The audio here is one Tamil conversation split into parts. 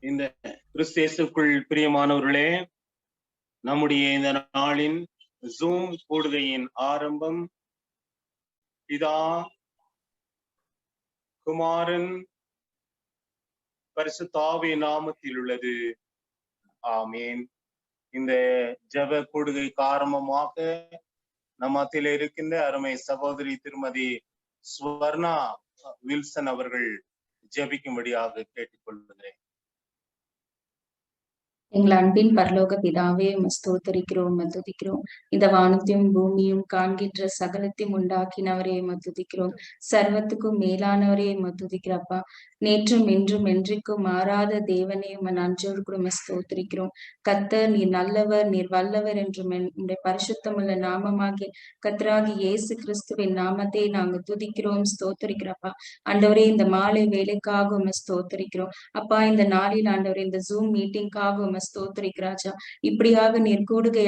இந்த கிறிஸ்தேசுக்குள் பிரியமானவர்களே, நம்முடைய இந்த நாளின் ஜூம் கூடுகையின் ஆரம்பம் பிதா, குமாரன், பரிசுத்த ஆவியின் நாமத்தில் உள்ளது. ஆமேன். இந்த ஜெப கூடுகை காரணமாக நம் மத்தியில் இருக்கின்ற அருமை சகோதரி திருமதி ஸ்வர்ணா வில்சன் அவர்கள் ஜெபிக்கும்படியாக கேட்டுக்கொள்கிறேன். எங்கள் அன்பின் பரலோக பிதாவே, ஸ்தோத்தரிக்கிறோம், துதிக்கிறோம். இந்த வானத்தையும் பூமியும் காண்கின்ற சகலத்தையும் உண்டாக்கினவரே துதிக்கிறோம். சர்வத்துக்கும் மேலானவரே துதிக்கிறப்பா. நேற்றும் இன்றும் என்றைக்கும் மாறாத தேவனே நன்றோடு கூட ஸ்தோத்தரிக்கிறோம். கர்த்தர் நீர் நல்லவர், நீர் வல்லவர் என்றும் உடைய பரிசுத்தமுள்ள நாமமாகிய கர்த்தராகி இயேசு கிறிஸ்துவின் நாமத்தை நாங்கள் துதிக்கிறோம், ஸ்தோத்தரிக்கிறப்பா. ஆண்டவரே, இந்த மாலை வேலைக்காக ஸ்தோத்தரிக்கிறோம் அப்பா. இந்த நாளில் ஆண்டவரே, இந்த ஜூம் மீட்டிங்காக ஸ்தோத்திரிக்கிறாச்சா. இப்படியாக நீர் கூடுகை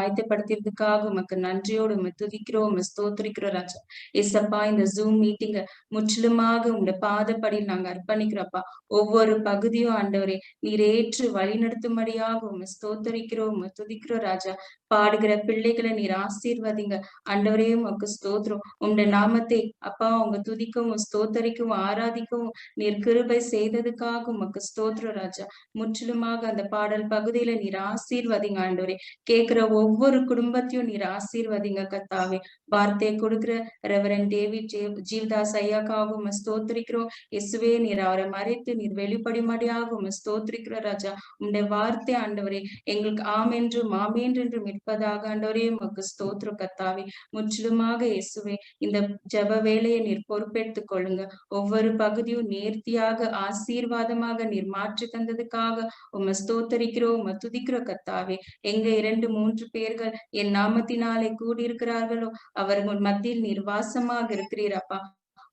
ஆயத்தப்படுத்தியதுக்காக உமக்கு நன்றியோடு துதிக்கிறோம், ஸ்தோத்திரிக்கிறோம் ராஜா. ஏசப்பா, இந்த ஜூம் மீட்டிங்க முற்றிலுமாக உங்க பாதப்படி நாங்க அர்ப்பணிக்கிறோம்ப்பா. ஒவ்வொரு பகுதியும் ஆண்டவரே நீர் ஏற்று வழி நடத்தும்படியாக ஸ்தோத்தரிக்கிறோம், துதிக்கிறோம் ராஜா. பாடுகிற பிள்ளைகளை நீர் ஆசீர்வதிங்க ஆண்டவரே. உமக்கு ஸ்தோத்திரம். உங்க நாமத்தை அப்பா உங்க துதிக்கவும் ஸ்தோத்தரிக்கவும் ஆராதிக்கவும் நீர் கிருபை செய்ததுக்காக உமக்கு ஸ்தோத்திரம் ராஜா. முற்றிலுமாக அந்த பாடல் பகுதியில நீர் ஆசீர்வதிங்க ஆண்டவரே. கேட்கிற ஒவ்வொரு குடும்பத்தையும் நீர் ஆசீர்வதிங்க கர்த்தாவே. வார்த்தையை கொடுக்கிற ரெவரண்ட் டேவிட் ஜீவதாஸ் ஐயாக்காகவும் ஸ்தோத்திரிக்கிறோம். இயேசுவே, நீர் அவரை மறைத்து நீர் வெளிப்படிமடியாகவும் ஸ்தோத்திரிக்கிறோம் ராஜா. உங்களுடைய வார்த்தை ஆண்டவரே எங்களுக்கு ஆமென்றும் ஆமேன்றென்றும் இருப்பதாக ஆண்டவரே உமக்கு ஸ்தோத்திரம் கர்த்தாவே. முற்றிலுமாக இயேசுவே, இந்த ஜெப வேலையை நீர் பொறுப்பெடுத்துக் கொள்ளுங்க. ஒவ்வொரு பகுதியும் நேர்த்தியாக ஆசீர்வாதமாக நீர் மாற்றி தந்ததுக்காக உம்மை ஸ்தோத்தரிக்கிறோம், உம்மை துதிக்கிறோம் கர்த்தாவே. எங்க 2-3 பேர்கள் என் நாமத்தினாலே கூடியிருக்கிறார்களோ அவர்கள் மத்தியில் நீர் வாசமாக இருக்கிறீர் அப்பா.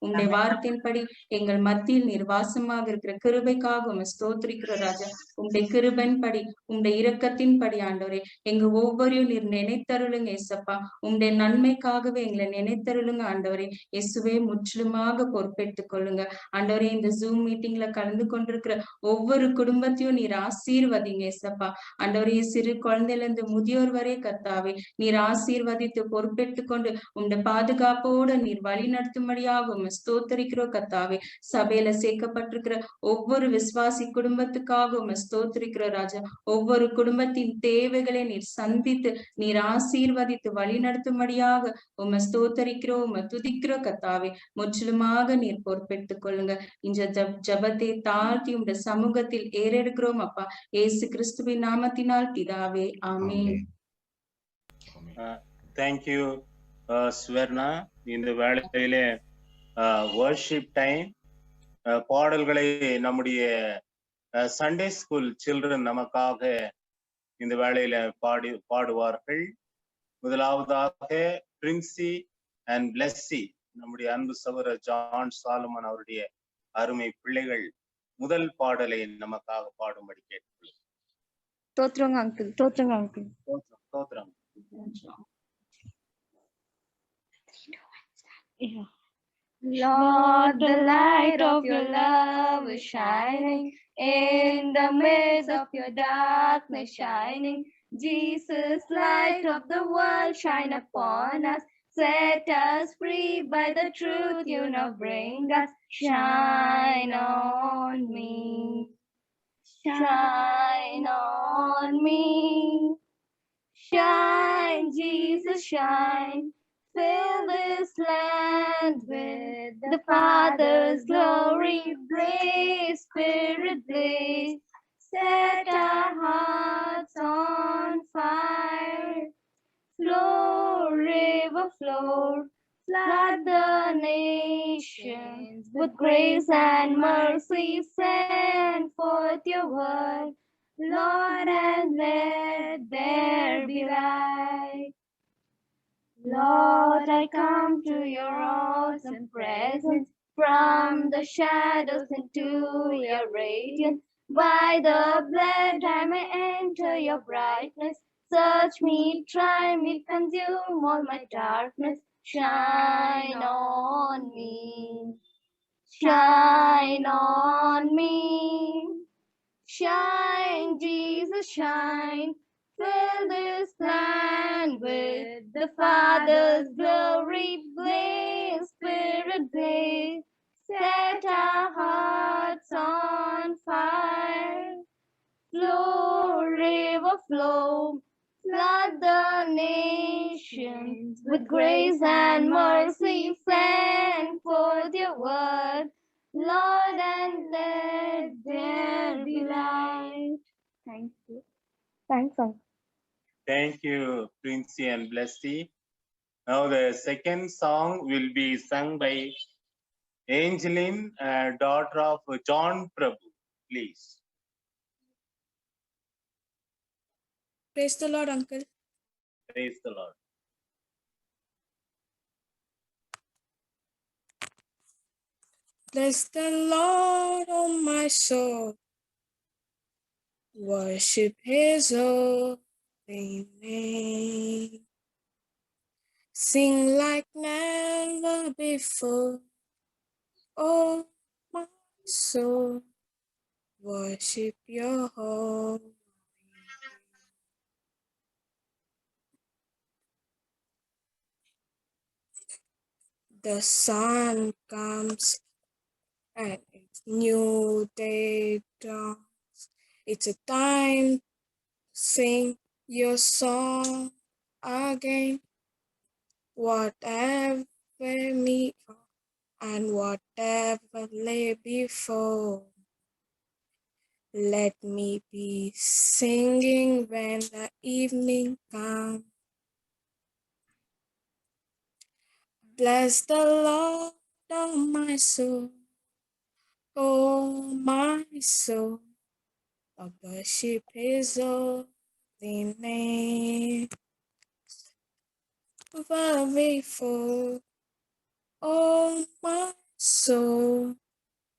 உங்களுடைய வார்த்தையின்படி எங்கள் மத்தியில் நீர் வாசமாக இருக்கிற கிருபைக்காக உம்மை ஸ்தோத்திரிக்கிறோம் ராஜா. உங்களுடைய கிருபையின்படி உங்களுடைய இரக்கத்தின்படி ஆண்டவரே எங்க ஒவ்வொருவரையும் நீர் நினைத்தருளுங்க ஏசப்பா. உங்களுடைய நன்மைக்காகவே எங்களை நினைத்தருளுங்க ஆண்டவரே. இயேசுவே, முற்றிலுமாக பொறுப்பெடுத்துக் கொள்ளுங்க ஆண்டவரே. இந்த ஜூம் மீட்டிங்ல கலந்து கொண்டிருக்கிற ஒவ்வொரு குடும்பத்தையும் நீர் ஆசீர்வதிங்க ஏசப்பா. ஆண்டவரே, சிறு குழந்தையில இருந்து முதியோர் வரை கர்த்தாவே நீர் ஆசீர்வதித்து பொறுப்பெடுத்துக் கொண்டு உங்களுடைய பாதுகாப்போட நீர் வழி நடத்தும்படியாக ஸ்தோத்தரிக்கிறோம் கர்த்தாவே. சபையில சேர்க்கப்பட்டிருக்கிற ஒவ்வொரு விசுவாசி குடும்பத்துக்காக ஸ்தோத்தரிக்கிறோம் ராஜா. ஒவ்வொரு குடும்பத்தின் தேவைகளை நீர் சந்தித்து நீர் ஆசீர்வதித்து வழி நடத்தும்படியாக ஸ்தோத்தரிக்கிறோம், துதிக்கிறோம் கர்த்தாவே. முற்றிலுமாக நீர் பொறுப்பெடுத்துக் கொள்ளுங்க. இந்த ஜபத்தை தாழ்த்தி உங்க சமூகத்தில் ஏறெடுக்கிறோம் அப்பா. இயேசு கிறிஸ்துவின் நாமத்தினால் பிதாவே, ஆமென். தேங்க்யூ ஸ்வர்ணா. இந்த வேளையிலே வர்ஷிப் டைம் பாடல்களை நம்முடைய சண்டே ஸ்கூல் சில்ட்ரன் நமக்காக இந்த வேளையில பாடுவார்கள். முதலாவதாக பிரின்சி அண்ட் பிளஸ்ஸி, நம்முடைய அன்பு சகோதரர் ஜான் சாலமன் அவருடைய அருமை பிள்ளைகள் முதல் பாடலை நமக்காக பாடும்படி கேட்டுக்கொள்ளும். தோத்ரங்க அங்கிள், தோத்ரங்க அங்கிள், தோத்ரம். Lord, the light of your love is shining in the midst of your darkness shining. Jesus, light of the world, shine upon us. Set us free by the truth you now bring us. Shine on me, shine on me. Shine, Jesus, shine. Fill this land with the Father's glory. Blaze, Spirit, blaze. Set our hearts on fire. Flow, river, flow. Flood the nations with grace and mercy. Send forth your word, Lord, and let there be light. Lord, I come to your awesome presence, from the shadows into your radiance. By the blood I may enter your brightness. Search me, try me, consume all my darkness. Shine on me, shine on me. Shine, Jesus, shine. Fill this land with the Father's glory. Blaze, Spirit, blaze. Set our hearts on fire. Flow, river, flow. Flood the nations with grace and mercy. Send forth your word, Lord, and let there be light. Thank you. Thanks, Uncle. Thank you, Princey and Blessy. Now the second song will be sung by Angeline, daughter of John Prabhu. Please. Praise the Lord, Uncle. Praise the Lord. Bless the Lord, oh my soul. Worship his holy name. Sing like never before. Oh my soul, worship your holy name. The sun comes and it's new day dawns. It's a time to sing your song again. Whatever me and whatever lay before, let me be singing when the evening comes. Bless the Lord, oh my soul, oh my soul, I worship his holy name. Before, oh my soul,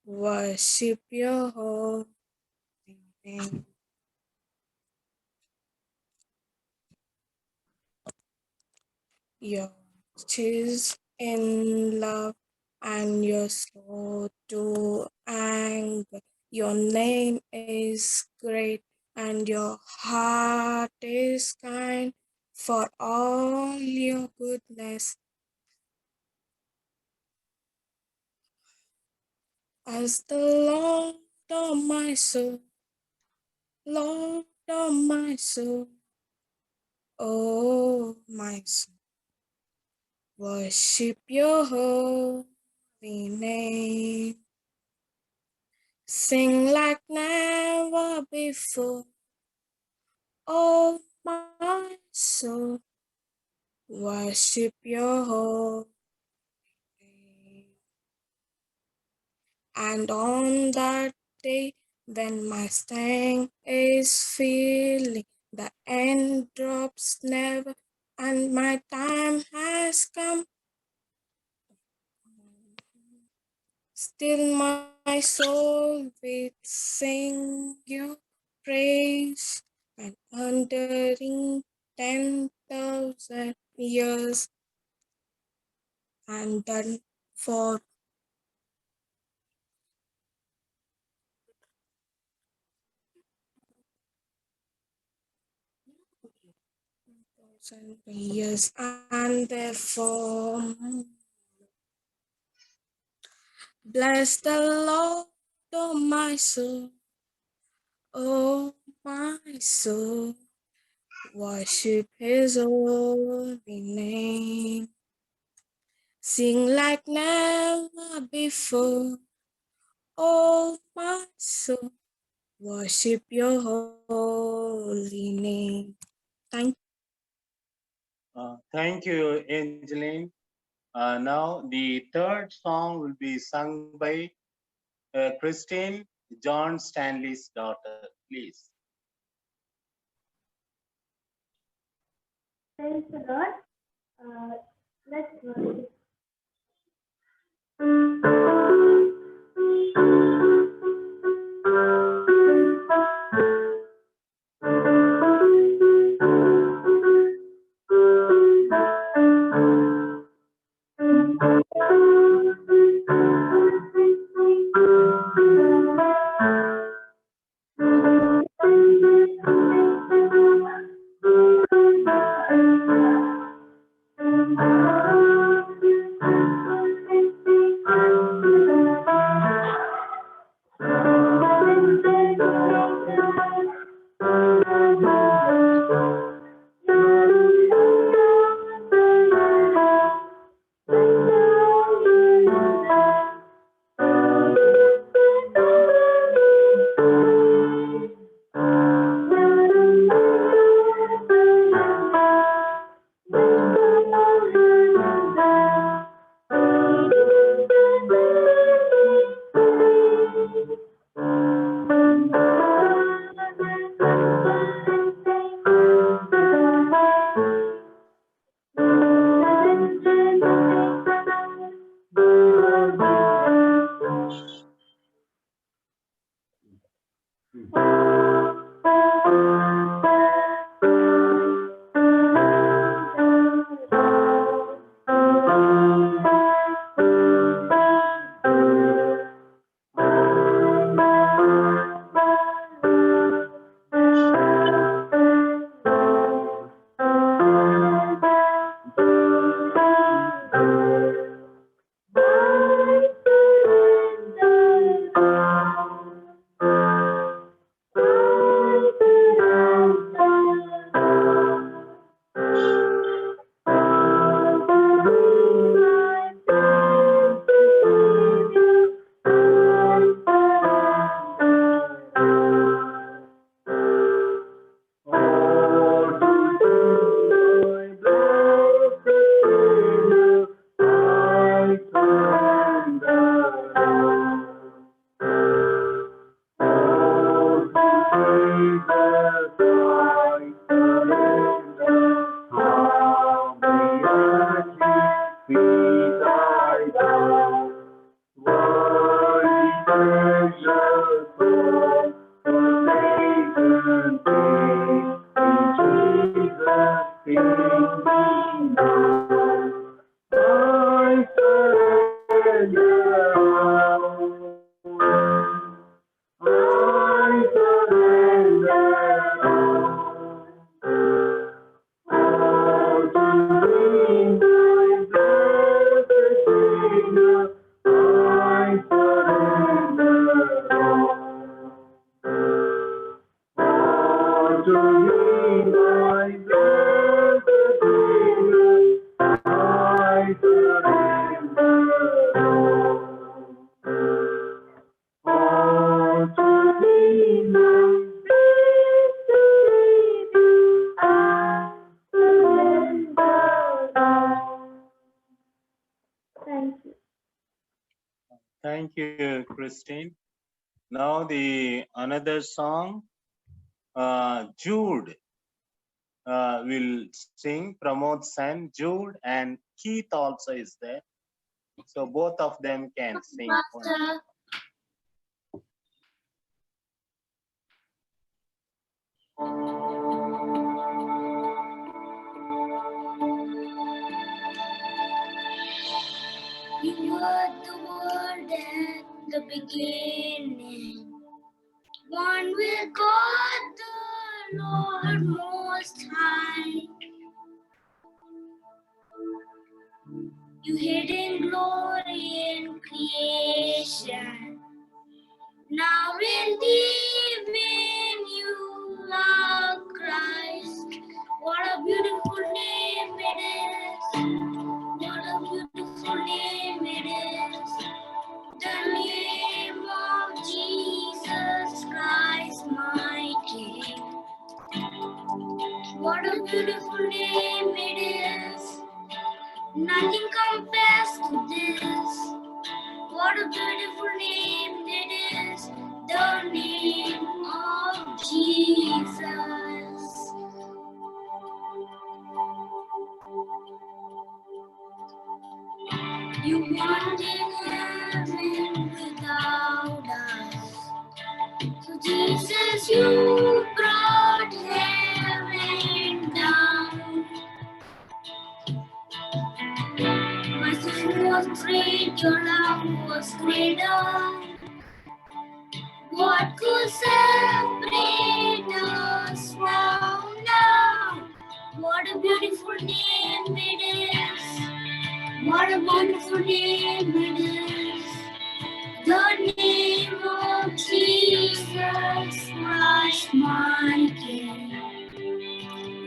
worship your holy name. You're rich in love and you're slow to anger. Your name is great and your heart is kind. For all your goodness, as the Lord of my soul, Lord of my soul, oh my soul, worship your holy name. Sing like never before, oh my soul, worship your holy name. And on that day when my strength is feeling the end drops never and my time has come, still my soul will sing your praise and wandering 10,000 years and done for years, and therefore bless the Lord, oh my soul, oh my soul, worship his holy name. Sing like never before, oh my soul, worship your holy name. Thank you, Angeline. Now the third song will be sung by Christine, John Stanley's daughter. Please. Praise the Lord. Let's worship. Thank you, Christine. Now the another song, Jude will sing. Pramod Sen, Jude, and Keith also is there. So both of them can sing. You were the word at the beginning, one with God the Lord Most High. You hid in glory in creation, now redeeming you are Christ. What a beautiful name it is! What a beautiful name it is! The name of Jesus Christ, my King. What a beautiful name it is! Nothing compares to this. What a beautiful name it is! The name of Jesus. You wanted heaven without us. So Jesus, you brought heaven down. My sin was great, your love was greater. What could separate us now? Now, what a beautiful name it is! What a wonderful name it is! The name of Jesus Christ, my King.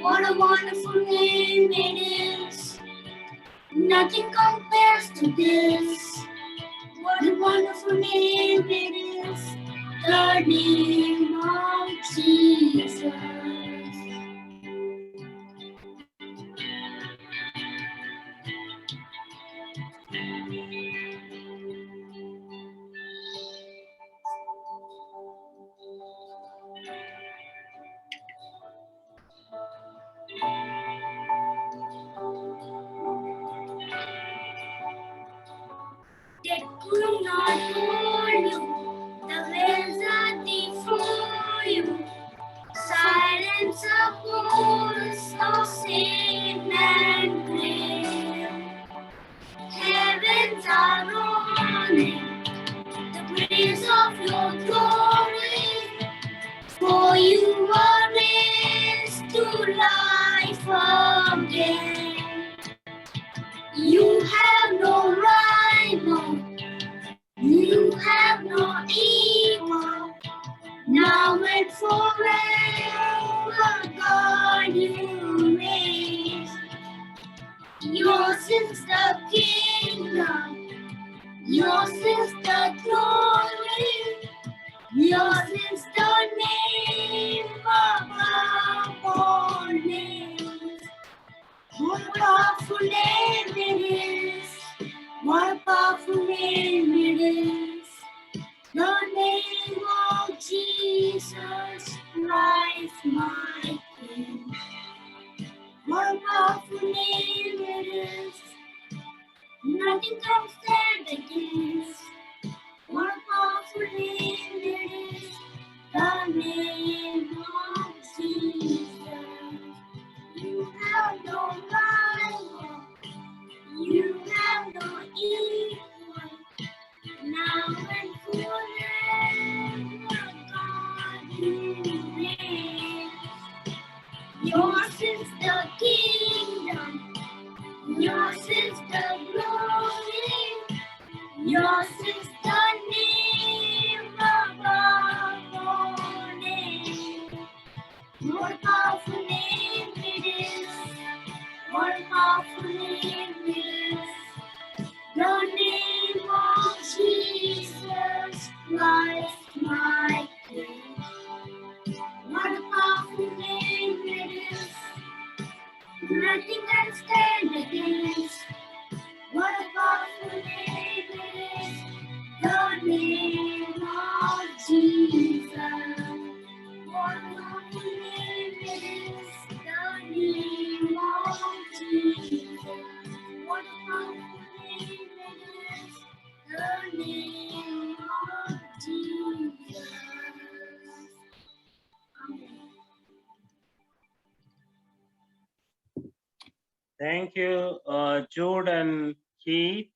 What a wonderful name it is! Nothing compares to this. What a wonderful name it is! The name of Jesus. They could not hold you, the wells are deep for you. Silence a voice of sin and grave. Heavens are roaring, the praise of your glory. For you are raised to life again. You have no rival, you have no equal. Now and forever, God, you reign. Yours is the kingdom, yours is the glory, yours is the name above all names. What a powerful name it is! What a powerful name it is! The name of Jesus Christ, my King. What a powerful name it is! Nothing can stand against. What a powerful name it is! The name of Jesus. You have Yours is the kingdom, yours is the glory, yours is the name above all names. What powerful name it is, what powerful name it is. The name of Jesus Christ, my King. What a powerful name it is. Nothing can stand against. What a powerful name it is. The name of Jesus. What a powerful name it is. The name of Jesus. What a powerful name it is. The name of Jesus. Amen. Thank you, Jude and Keith,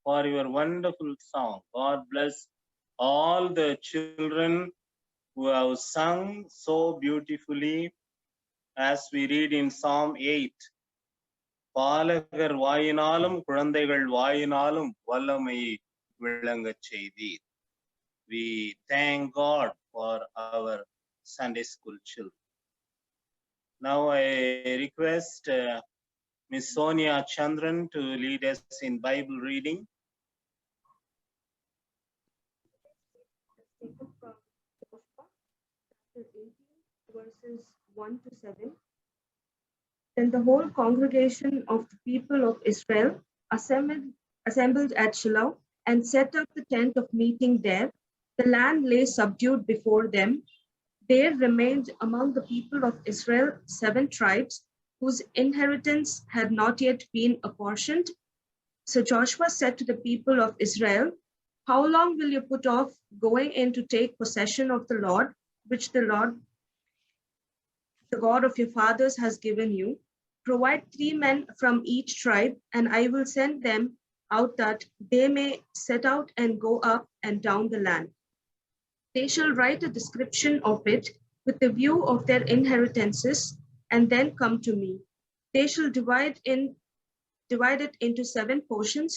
for your wonderful song. God bless all the children who have sung so beautifully, as we read in Psalm 8. பாலகர் வாயினாலும் குழந்தைகள் வாயினாலும் வல்லமையை விளங்கச் செய்தீர். We thank God for our Sunday school children. Now I request Ms. Sonia Chandran to lead us in Bible reading. Taken from Joshua, chapter 18, verses 1 to 7. Then the whole congregation of the people of Israel assembled at Shiloh and set up the tent of meeting there. The land lay subdued before them. There remained among the people of Israel 7 tribes whose inheritance had not yet been apportioned. So Joshua said to the people of Israel, "How long will you put off going in to take possession of the Lord, which the Lord, the God of your fathers, has given you? Provide 3 men from each tribe, and I will send them out that they may set out and go up and down the land. They shall write a description of it with the view of their inheritances, and then come to me. They shall divide it into 7 portions.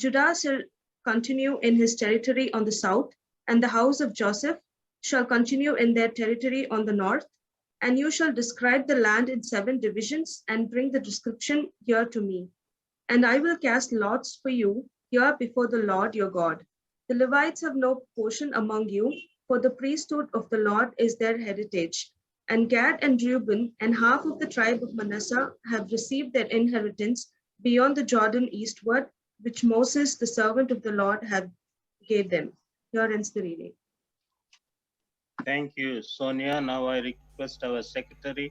Judah shall continue in his territory on the south, and the house of Joseph shall continue in their territory on the north. And you shall describe the land in 7 divisions and bring the description here to me. And I will cast lots for you here before the Lord your God. The Levites have no portion among you, for the priesthood of the Lord is their heritage. And Gad and Reuben and half of the tribe of Manasseh have received their inheritance beyond the Jordan eastward, which Moses, the servant of the Lord, gave them." Here ends the reading. Thank you, Sonia. Now I request our secretary,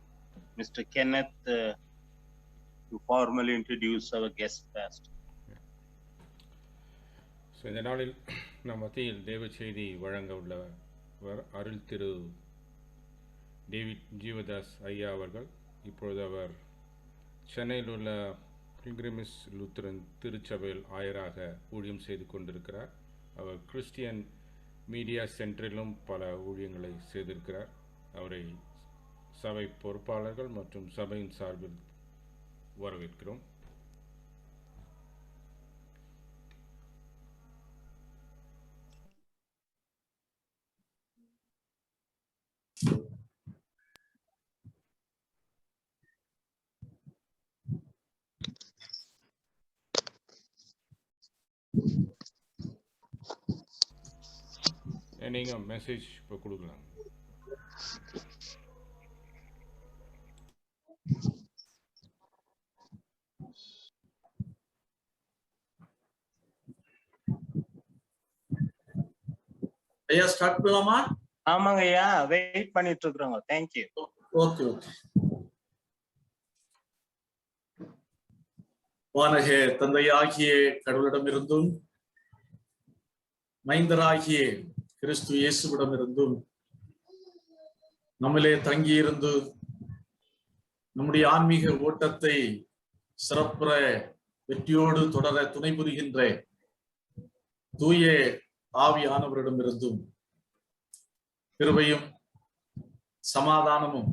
Mr. Kenneth, to formally introduce our guest pastor. So இந்த நாளில் நம் மத்தியில் தேவ செய்தி வழங்க உள்ளவர் அருள் திரு டேவிட் ஜீவதாஸ் ஐயா அவர்கள். இப்பொழுது அவர் சென்னையில் உள்ள பில்கிரிமிஸ் லூத்தரன் திருச்சபையில் ஆயராக ஊழியம் செய்து கொண்டிருக்கிறார். அவர் கிறிஸ்டியன் மீடியா சென்டரிலும் பல ஊழியங்களை செய்திருக்கிறார். அவரை சபை பொறுப்பாளர்கள் மற்றும் சபையின் சார்பில் வரவேற்கிறோம். நீங்க மெசேஜ் இப்போ கொடுக்கலாம். ஐயா ஸ்டார்ட் பண்ணலாமா? ஆமாங்க ஐயா, வெயிட் பண்ணிட்டு இருக்கிறோங்க. Thank you. Okay okay. வானக தந்தையாகிய கடவுளிடமிருந்தும் மைந்தராகிய கிறிஸ்து இயேசுவிடமிருந்தும் நம்மிலே தங்கியிருந்து நம்முடைய ஆன்மீக ஓட்டத்தை சிறப்புற வெற்றியோடு தொடர துணை புரிகின்ற தூய ஆவியானவரிடமிருந்தும் கிருபையும் சமாதானமும்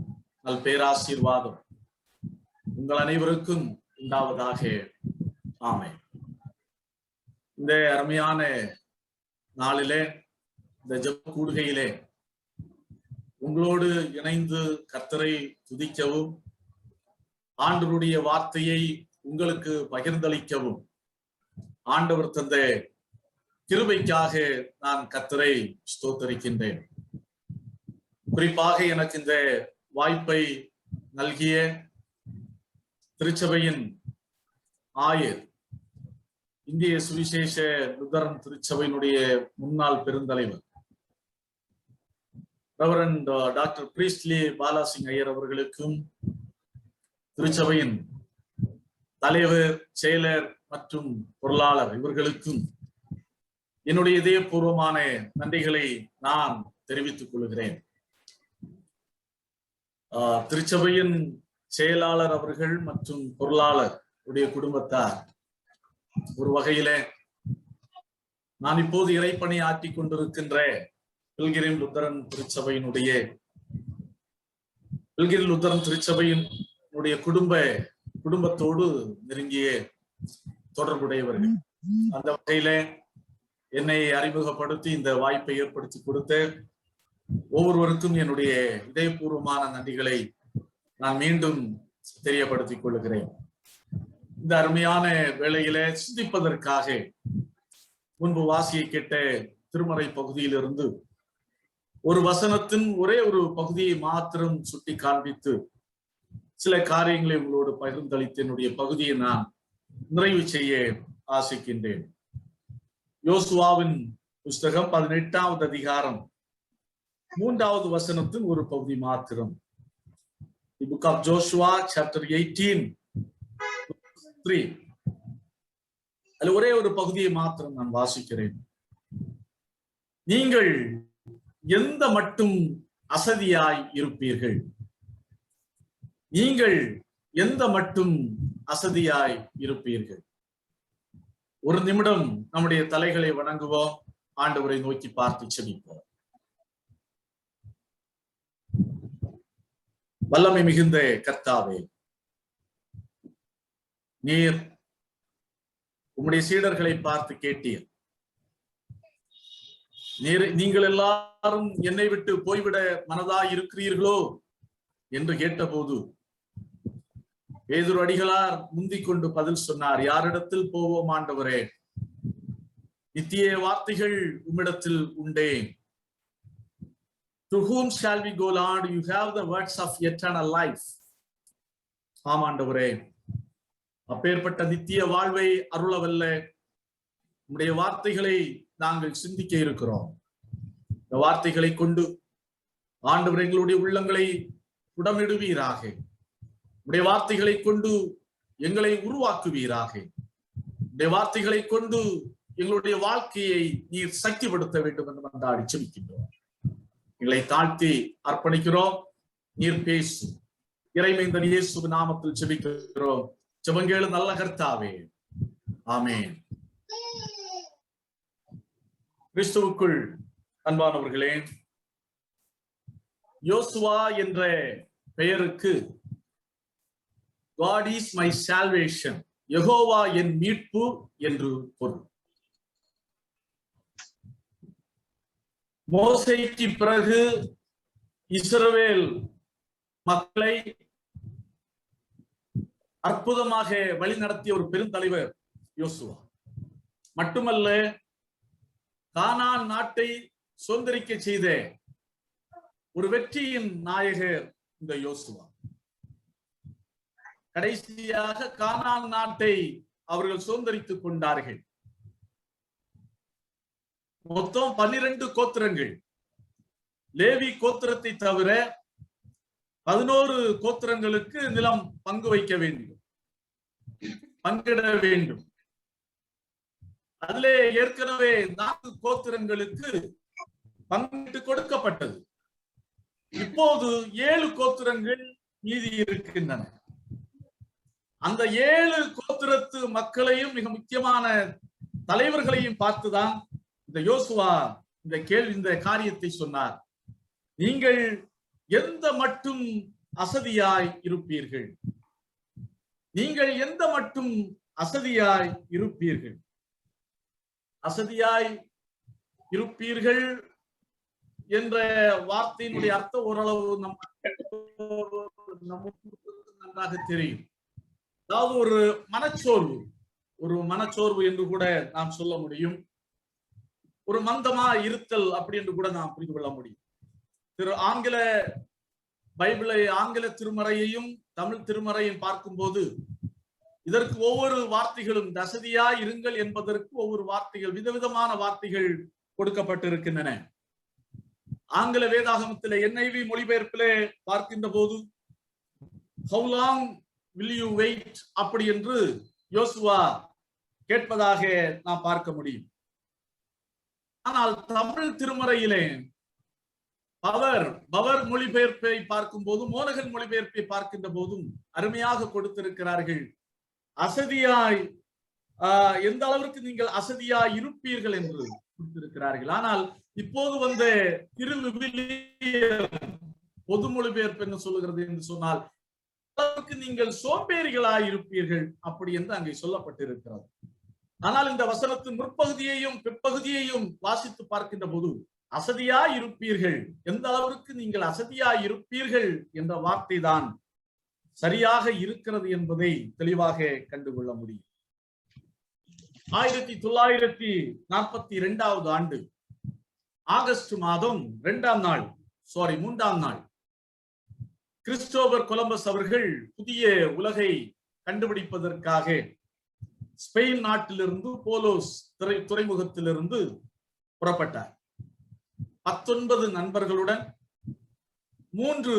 நல் பேராசீர்வாதம் உங்கள் அனைவருக்கும் உண்டாவதாக. ஆமென். இந்த அருமையான நாளிலே, இந்த ஜெப கூடுகையிலே உங்களோடு இணைந்து கர்த்தரை துதிக்கவும், ஆண்டவருடைய வார்த்தையை உங்களுக்கு பகிர்ந்தளிக்கவும் ஆண்டவர் தந்த கிருபைக்காக நான் கர்த்தரை ஸ்தோத்தரிக்கின்றேன். குறிப்பாக எனக்கு இந்த வாய்ப்பை நல்கிய திருச்சபையின் ஆயர், இந்திய சுவிசேஷ லுத்தரன் திருச்சபையினுடைய முன்னாள் பெருந்தலைவர் reverend doctor Priestley Balasingh Iyer அவர்களுக்கும், திருச்சபையின் தலைவர், செயலர் மற்றும் பொருளாளர் இவர்களுக்கும் என்னுடைய இதயபூர்வமான நன்றிகளை நான் தெரிவித்துக் கொள்கிறேன். திருச்சபையின் செயலாளர் அவர்கள் மற்றும் பொருளாளர் உடைய குடும்பத்தார் ஒரு வகையில நான் இப்போது இறைப்பணி ஆற்றிக் கொண்டிருக்கின்ற பில்கிரிம் லுத்தரன் திருச்சபையினுடைய குடும்பத்தோடு நெருங்கிய தொடர்புடையவர்கள். அந்த வகையில என்னை அறிமுகப்படுத்தி இந்த வாய்ப்பை ஏற்படுத்தி கொடுத்த ஒவ்வொருவருக்கும் என்னுடைய இதயபூர்வமான நன்றிகளை நான் மீண்டும் தெரியப்படுத்திக் கொள்கிறேன். இந்த அருமையான வேளையில சிந்திப்பதற்காக முன்பு வாசியை கேட்ட திருமறை பகுதியிலிருந்து ஒரு வசனத்தின் ஒரே ஒரு பகுதியை மாத்திரம் சுட்டி காண்பித்து சில காரியங்களை உங்களோடு பகிர்ந்தளித்து என்னுடைய பகுதியை நான் நிறைவு செய்ய ஆசிக்கின்றேன். யோசுவாவின் புஸ்தகம் 18வது அதிகாரம் 3வது வசனத்தின் ஒரு பகுதி மாத்திரம். The book of Joshua, chapter 18:3. அதில் ஒரே ஒரு பகுதியை மாத்திரம் நான் வாசிக்கிறேன். நீங்கள் எந்த மட்டும் அசதியாய் இருப்பீர்கள், நீங்கள் எந்த மட்டும் அசதியாய் இருப்பீர்கள். ஒரு நிமிடம் நம்முடைய தலைகளை வணங்குவோம், ஆண்டவரை நோக்கி பார்த்து செபிப்போம். வல்லமை மிகுந்த கர்த்தாவே, நீர் உம்முடைய சீடர்களை பார்த்து கேட்டீர். நீங்கள் எல்லாரும் என்னை விட்டு போய்விட மனதாய் இருக்கிறீர்களோ என்று கேட்டபோது பேதுரு அடிகளார் முந்திக் கொண்டு பதில் சொன்னார், யாரிடத்தில் போவோம் ஆண்டவரே, நித்திய வார்த்தைகள் உம்மிடத்தில் உண்டே. To whom shall we go, Lord? You have the words of eternal life. ஆமாண்டவரே, அப்பேற்பட்ட நித்திய வாழ்வை அருளவல்ல உம்முடைய வார்த்தைகளை நாங்கள் சிந்திக்க இருக்கிறோம். இந்த வார்த்தைகளை கொண்டு ஆண்டவர் எங்களுடைய உள்ளங்களை உடமிடுவீராக. உடைய வார்த்தைகளை கொண்டு எங்களை உருவாக்குவீராக. உடைய வார்த்தைகளை கொண்டு எங்களுடைய வாழ்க்கையை நீர் சக்திப்படுத்த வேண்டும் என்று மன்றாடி செபிக்கின்றோம். எங்களை தாழ்த்தி அர்ப்பணிக்கிறோம். நீர் பேசு. இறைமைந்தன் இயேசு நாமத்தில் செபிக்கிறோம். செபங்கேளு நல்ல கர்த்தாவே, ஆமென். கிறிஸ்துவுக்குள் அன்பானவர்களே, யோசுவா என்ற பெயருக்கு God is my salvation, Jehovah என் மீட்பு என்று பொருள். மோசேக்கு பிறகு இஸ்ரவேல் மக்களை அற்புதமாக வழி நடத்திய ஒரு பெருந்தலைவர் யோசுவா. மட்டுமல்ல, கானான் நாட்டை சுதந்திரிக்க செய்த ஒரு வெற்றியின் நாயகர் இந்த யோசுவா. கடைசியாக கானான் நாட்டை அவர்கள் சுதந்திரித்துக் கொண்டார்கள். மொத்தம் 12 கோத்திரங்கள். லேவி கோத்திரத்தை தவிர 11 கோத்திரங்களுக்கு நிலம் பங்கு வைக்க வேண்டும், பங்கிட வேண்டும். அதிலே ஏற்கனவே 4 கோத்திரங்களுக்கு பங்கிட்டு கொடுக்கப்பட்டது. இப்போது 7 கோத்திரங்கள் மீதி இருக்கின்றன. அந்த 7 கோத்திரத்து மக்களையும் மிக முக்கியமான தலைவர்களையும் பார்த்துதான் இந்த யோசுவா இந்த காரியத்தை சொன்னார். நீங்கள் எந்த மட்டும் அசதியாய் இருப்பீர்கள். நீங்கள் எந்த மட்டும் அசதியாய் இருப்பீர்கள்? அசதியாய் இருப்பீர்கள் என்ற வார்த்தையினுடைய அர்த்தம் ஓரளவு நமக்கு நன்றாக தெரியும். அதாவது ஒரு மனச்சோர்வு என்று கூட நாம் சொல்ல முடியும். ஒரு மந்தமா இருத்தல் அப்படி என்று கூட நாம் புரிந்து கொள்ள முடியும். ஆங்கில திருமறையையும் தமிழ் திருமறையும் பார்க்கும்போது இதற்கு ஒவ்வொரு வார்த்தைகளும் அசதியாய் இருங்கள் என்பதற்கு ஒவ்வொரு வார்த்தைகள் விதவிதமான வார்த்தைகள் கொடுக்கப்பட்டிருக்கின்றன. ஆங்கில வேதாகமத்திலே NIV மொழிபெயர்ப்பிலே பார்க்கின்ற போது how long will you wait அப்படி என்று யோசுவா கேட்பதாக நாம் பார்க்க முடியும். ஆனால் தமிழ் திருமறையிலே பவர் மொழிபெயர்ப்பை பார்க்கும் போதும் மோனகன் மொழிபெயர்ப்பை பார்க்கின்ற போதும் அருமையாக கொடுத்திருக்கிறார்கள். அசதியாய் எந்த அளவிற்கு நீங்கள் அசதியாய் இருப்பீர்கள் என்று கொடுத்திருக்கிறார்கள். ஆனால் இப்போது வந்த பொது மொழிபெயர்ப்பு என்ன சொல்லுகிறது என்று சொன்னால் நீங்கள் சோம்பேறிகளாய் இருப்பீர்கள் அப்படி என்று அங்கே சொல்லப்பட்டிருக்கிறது. ஆனால் இந்த வசனத்தின் முற்பகுதியையும் பிற்பகுதியையும் வாசித்து பார்க்கின்ற போது அசதியாய் இருப்பீர்கள், எந்த அளவிற்கு நீங்கள் அசதியாய் இருப்பீர்கள் என்ற வார்த்தை தான் சரியாக இருக்கிறது என்பதை தெளிவாக கண்டுகொள்ள முடியும். 1942 ஆண்டு ஆகஸ்ட் மாதம் 3ஆம் நாள் கிறிஸ்டோபர் கொலம்பஸ் அவர்கள் புதிய உலகை கண்டுபிடிப்பதற்காக ஸ்பெயின் நாட்டிலிருந்து போலோஸ் துறைமுகத்திலிருந்து புறப்பட்டார். 19 நண்பர்களுடன் 3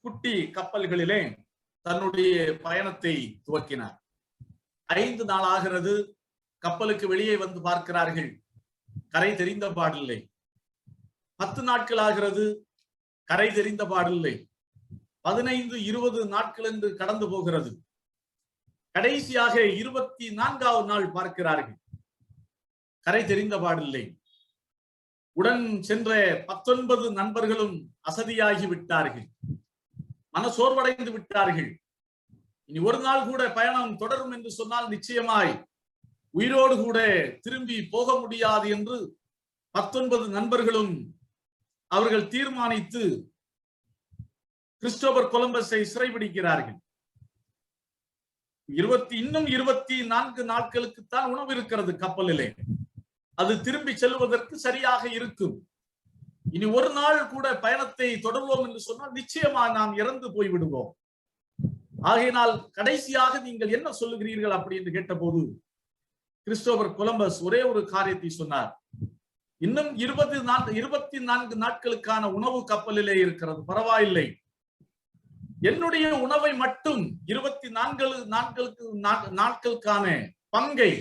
குட்டி கப்பல்களிலே தன்னுடைய பயணத்தை துவக்கினார். 5 நாள் ஆகிறது. கப்பலுக்கு வெளியே வந்து பார்க்கிறார்கள், கரை தெரிந்த பாடில்லை. 10 நாட்கள் ஆகிறது, கரை தெரிந்த பாடில்லை. 15-20 நாட்கள் என்று கடந்து போகிறது. கடைசியாக 24ஆவது நாள் பார்க்கிறார்கள், கரை தெரிந்த பாடில்லை. உடன் சென்ற 19 நண்பர்களும் அசதியாகி விட்டார்கள், மனசோர்வடைந்து விட்டார்கள். இனி ஒரு நாள் கூட பயணம் தொடரும் என்று சொன்னால் நிச்சயமாய் உயிரோடு கூட திரும்பி போக முடியாது என்று 19 நண்பர்களும் அவர்கள் தீர்மானித்து கிறிஸ்டோபர் கொலம்பஸை சிறைபிடிக்கிறார்கள். இன்னும் 24 நாட்களுக்குத்தான் உணவு இருக்கிறது கப்பலிலே. அது திரும்பி செல்வதற்கு சரியாக இருக்கும். இனி ஒரு நாள் கூட பயணத்தை தொடர்வோம் என்று சொன்னால் நிச்சயமா நாம் இறந்து போய்விடுவோம். ஆகையினால் கடைசியாக நீங்கள் என்ன சொல்லுகிறீர்கள் அப்படி என்று கேட்டபோது கிறிஸ்டோபர் கொலம்பஸ் ஒரே ஒரு காரியத்தை சொன்னார். இன்னும் 24 நாட்களுக்கான உணவு கப்பலிலே இருக்கிறது, பரவாயில்லை. என்னுடைய உணவை மட்டும் 24 நாட்களுக்கான பங்கை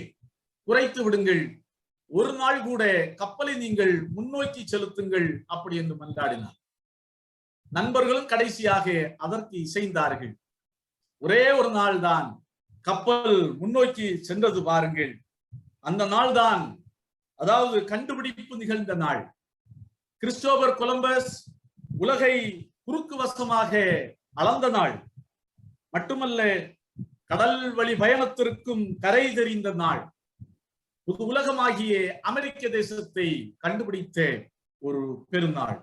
குறைத்து விடுங்கள். ஒரு நாள் கூட கப்பலை நீங்கள் முன்னோக்கி செலுத்துங்கள் அப்படி என்று மன்றாடினார். நண்பர்களும் கடைசியாக அதற்கு இசைந்தார்கள். ஒரே ஒரு நாள் தான் கப்பல் முன்னோக்கி சென்றது பாருங்கள். அந்த நாள் தான், அதாவது கண்டுபிடிப்பு நிகழ்ந்த நாள். கிறிஸ்டோபர் கொலம்பஸ் உலகை குறுக்கு வசமாக அளந்த நாள் மட்டுமல்ல, கடல் வழி பயணத்திற்கும் கரை தெரிந்த நாள். புது உலகமாகிய அமெரிக்க தேசத்தை கண்டுபிடித்த ஒரு பெருநாள்.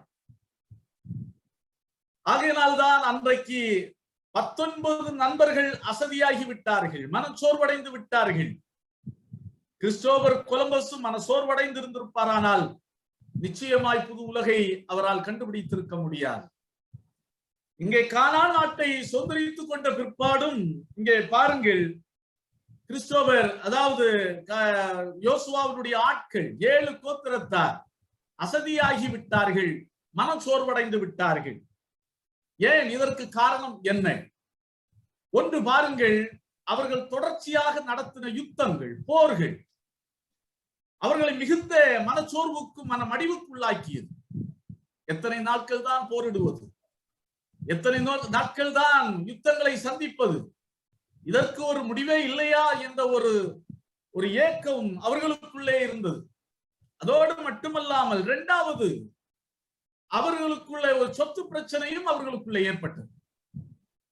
ஆகையினால்தான் அன்றைக்கு 19 நண்பர்கள் அசதியாகி விட்டார்கள், மனச்சோர்வடைந்து விட்டார்கள். கிறிஸ்டோபர் கொலம்பஸும் மனசோர்வடைந்து இருந்திருப்பாரானால் நிச்சயமாய் புது உலகை அவரால் கண்டுபிடித்திருக்க முடியாது. இங்கே கானான் நாட்டை சுதந்திரித்துக் கொண்ட பிற்பாடும் இங்கே பாருங்கள், கிறிஸ்டோபர் அதாவது யோசுவாவுடைய ஆட்கள் 7 கோத்திரத்தார் அசதியாகி விட்டார்கள், மனச்சோர்வடைந்து விட்டார்கள். ஏன்? இதற்கு காரணம் என்ன? ஒன்று பாருங்கள், அவர்கள் தொடர்ச்சியாக நடத்தின யுத்தங்கள், போர்கள் அவர்களை மிகுந்த மனச்சோர்வுக்கும் மனமடிவுக்குள்ளாக்கியது. எத்தனை நாட்கள் தான் போரிடுவது, எத்தனை நாட்கள் தான் யுத்தங்களை சந்திப்பது, இதற்கு ஒரு முடிவே இல்லையா என்ற ஒரு ஏக்கம் அவர்களுக்குள்ளே இருந்தது. அதோடு மட்டுமல்லாமல் 2வது அவர்களுக்குள்ள ஒரு சொத்து பிரச்சனையும் அவர்களுக்குள்ளே ஏற்பட்டது.